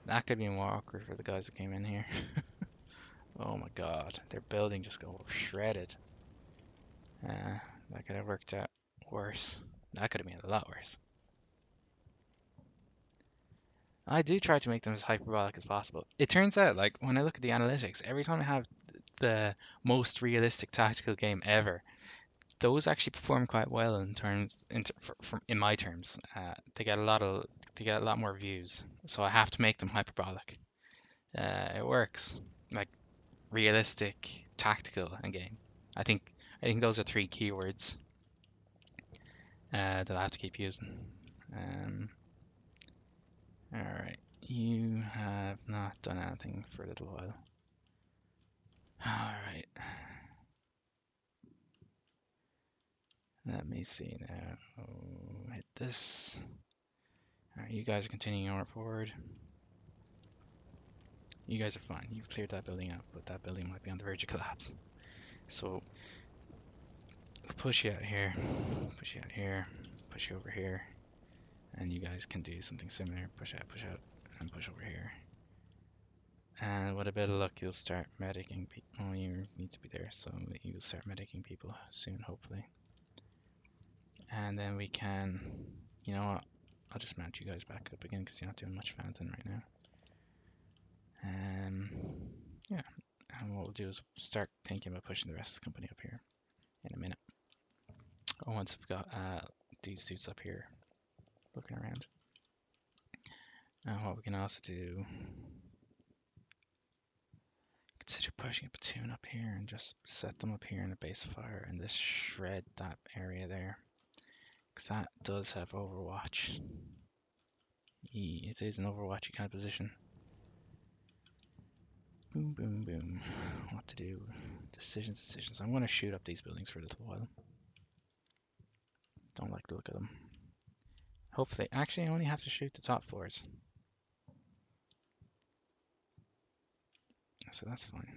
That could be more awkward for the guys that came in here. Oh my god, their building just got shredded. That could have worked out worse. That could have been a lot worse. I do try to make them as hyperbolic as possible. It turns out, like, when I look at the analytics, every time I have the most realistic tactical game ever, those actually perform quite well in my terms. They get a lot more views, so I have to make them hyperbolic. It works. Like realistic, tactical, and game. I think I think those are three keywords that I have to keep using. Um, all right, you have not done anything for a little while. All right, let me see now. Oh, hit this. All right, you guys are continuing on forward. You guys are fine. You've cleared that building out, but that building might be on the verge of collapse. So I'll push you out here, push you out here, push you over here, and you guys can do something similar. Push out, and push over here. And with a bit of luck, you'll start medicing people. Oh, you need to be there, so you'll start medicing people soon, hopefully. And then we can, you know what? I'll just mount you guys back up again because you're not doing much fountain right now. Yeah. And what we'll do is start thinking about pushing the rest of the company up here in a minute. Once we've got these dudes up here looking around. And what we can also do, consider pushing a platoon up here and just set them up here in a base of fire and just shred that area there. Because that does have Overwatch. It is an Overwatchy kind of position. Boom, boom, boom. What to do? Decisions. I'm going to shoot up these buildings for a little while. Don't like the look of them. Hopefully, actually, I only have to shoot the top floors. So that's fine.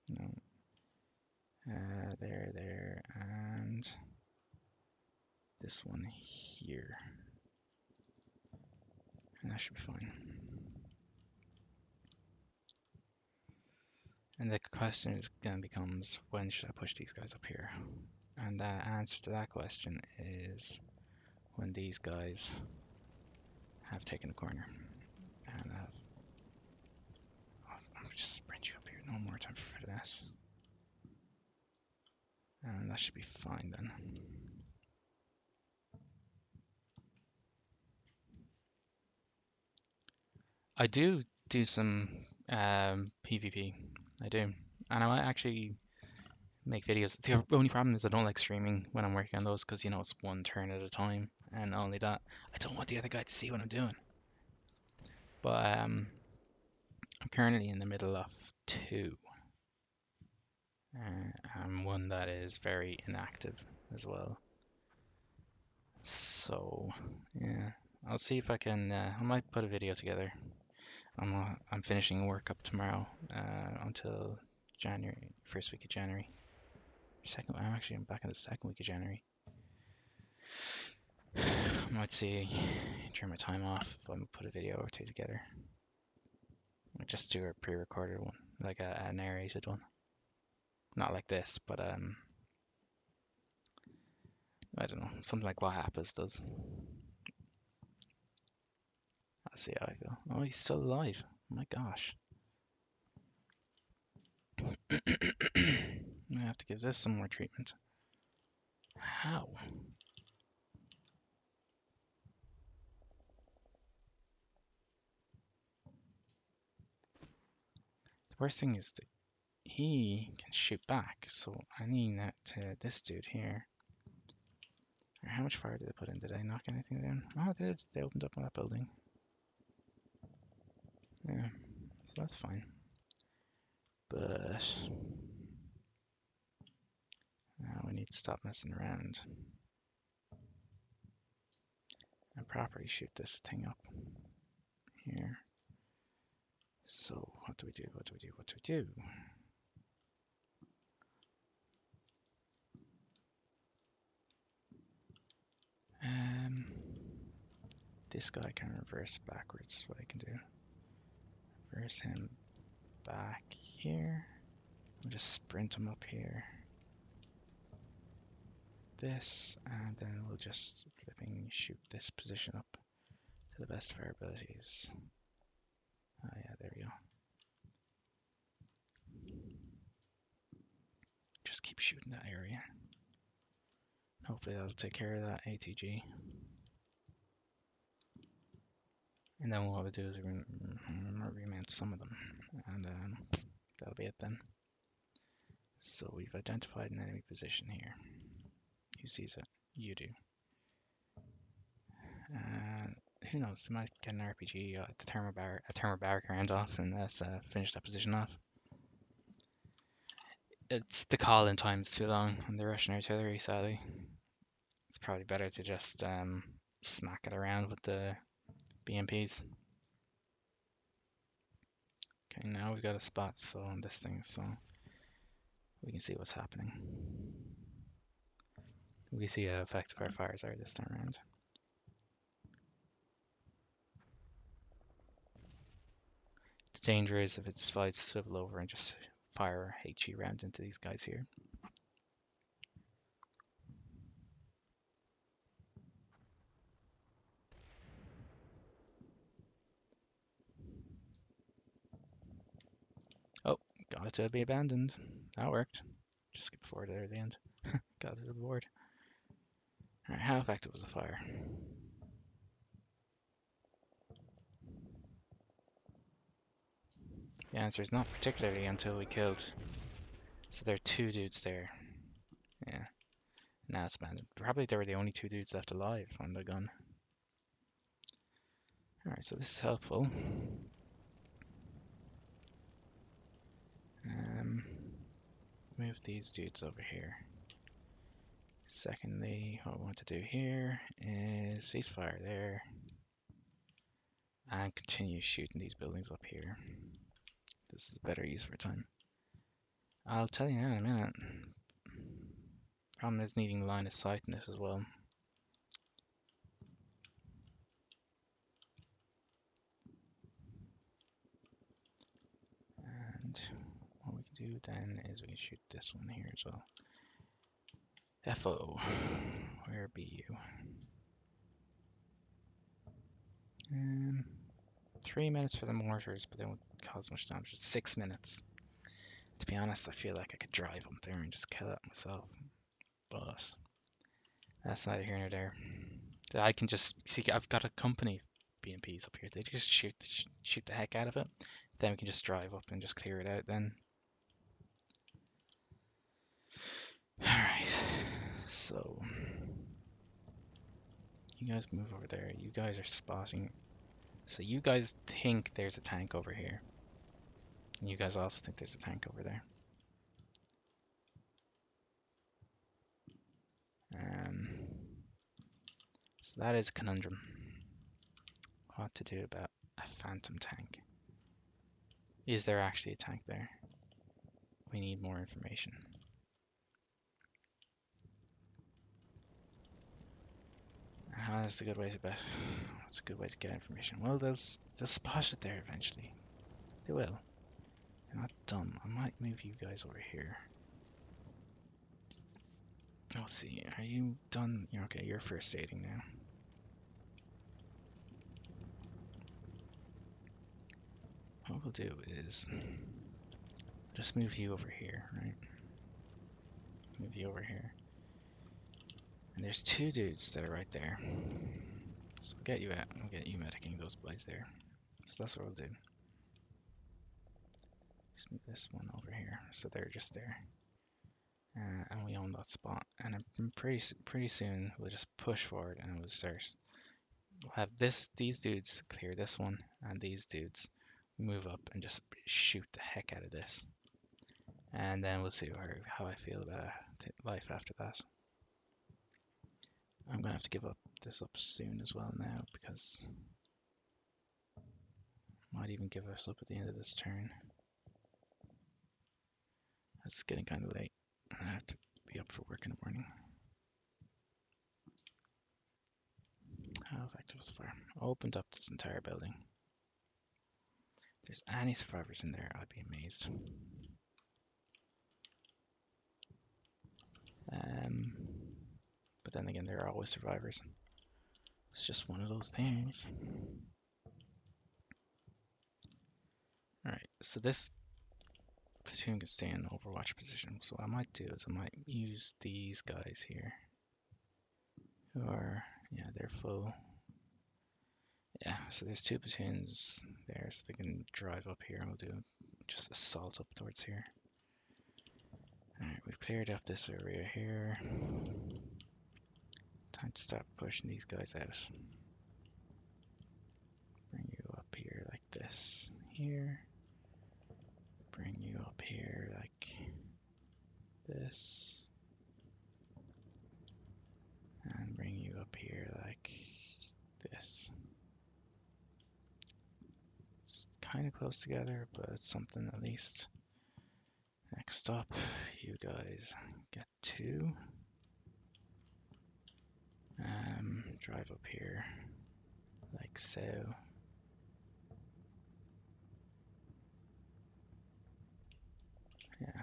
No. There, and this one here. And that should be fine. And the question then becomes, when should I push these guys up here? And the answer to that question is when these guys have taken a corner. And I'll just sprint you up here. No more time for finesse. And that should be fine then. I do some PvP. I do. And I might actually make videos. The only problem is I don't like streaming when I'm working on those because, you know, it's one turn at a time. And not only that, I don't want the other guy to see what I'm doing. But I'm currently in the middle of two. And one that is very inactive as well. So, yeah. I'll see if I can, I might put a video together. I'm finishing work up tomorrow until January, first week of January. I'm back in the second week of January. I might see during my time off if I put a video or two together. I'll just do a pre-recorded one, like a narrated one. Not like this, but I don't know, something like what Happens does. I'll see how I feel. Oh, he's still alive. Oh my gosh. I have to give this some more treatment. How? The worst thing is that he can shoot back, so I need that to this dude here. How much fire did I put in? Did I knock anything down? Oh, I did. They opened up on that building. Yeah, so that's fine. But now we need to stop messing around and properly shoot this thing up here. So what do we do? What do we do? What do we do? This guy can reverse backwards. What I can do. Reverse him back here. I'll just sprint him up here. This, and then we'll just flipping shoot this position up to the best of our abilities. Oh yeah, there we go. Just keep shooting that area. Hopefully that'll take care of that ATG. And then what we'll do is remount some of them. And that'll be it then. So we've identified an enemy position here. Who sees it? You do. Who knows? They might get an RPG, a thermobaric round off, and let's finish that position off. It's the call-in time's too long on the Russian artillery, sadly. It's probably better to just smack it around with the BMPs. Okay, now we've got a spot so on this thing, so we can see what's happening. We can see how effective our fires are this time around. The danger is if it decides to swivel over and just fire a HE round into these guys here. Oh, got it to be abandoned. That worked. Just skip forward there at the end. Got it to the board. Alright, how effective was the fire? The answer is not particularly until we killed. So there are two dudes there. Yeah. Now it's abandoned. Probably they were the only two dudes left alive on the gun. Alright, so this is helpful. Move these dudes over here. Secondly, what I want to do here is ceasefire there. And continue shooting these buildings up here. This is a better use for time. I'll tell you now in a minute. Problem is needing line of sight in this as well. And what we can do then is we can shoot this one here as well. FO, where be you? 3 minutes for the mortars, but they won't cause much damage. It's 6 minutes. To be honest, I feel like I could drive up there and just kill it myself. But that's neither here nor there. I can just see. I've got a company of BMPs up here. They just shoot the heck out of it. Then we can just drive up and just clear it out. Then. All right. So you guys move over there. You guys are spotting. So you guys think there's a tank over here. And you guys also think there's a tank over there. So that is a conundrum. What to do about a phantom tank? Is there actually a tank there? We need more information. That's a good way to bet. That's a good way to get information. Well, they'll spot it there eventually. They will. They're not dumb. I might move you guys over here. I'll see. Are you done? You're okay. You're first aiding now. What we'll do is just move you over here, right? Move you over here. And there's two dudes that are right there. So we'll get you out. We'll get you medicing those boys there. So that's what we'll do. Just move this one over here. So they're just there. And we own that spot. And pretty soon we'll just push forward and we'll start. We'll have these dudes clear this one, and these dudes move up and just shoot the heck out of this. And then we'll see how I feel about life after that. I'm gonna have to give this up soon as well now because I might even give us up at the end of this turn. It's getting kind of late. I have to be up for work in the morning. How effective as fire. Opened up this entire building. If there's any survivors in there, I'd be amazed. But then again, there are always survivors. It's just one of those things. Alright, so this platoon can stay in Overwatch position. So what I might do is I might use these guys here. Who are, yeah, they're full. Yeah, so there's two platoons there, so they can drive up here and we'll do just assault up towards here. Alright, we've cleared up this area here. Time to start pushing these guys out. Bring you up here like this. Here. Bring you up here like this. And bring you up here like this. It's kind of close together, but it's something at least. Next up, you guys get two. Drive up here like so. Yeah.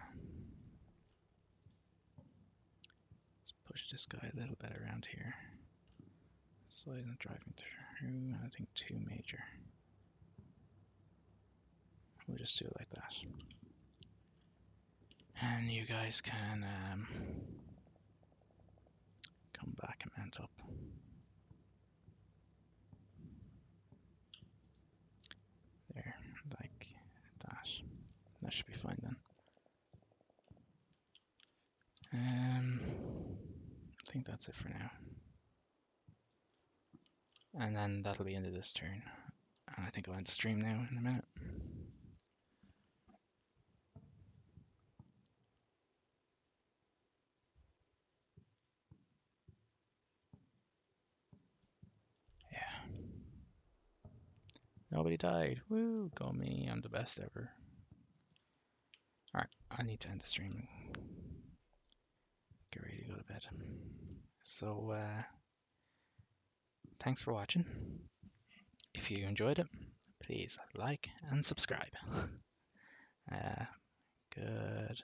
Let's push this guy a little bit around here. So he's not driving through, I think, two major. We'll just do it like that. And you guys can come back and mount up. There, like that. That should be fine then. I think that's it for now. And then that'll be into this turn. I think I'll end the stream now in a minute. Yeah. Nobody died. Woo, go me, I'm the best ever. Alright, I need to end the stream and get ready to go to bed. So, thanks for watching. If you enjoyed it, please like and subscribe. Good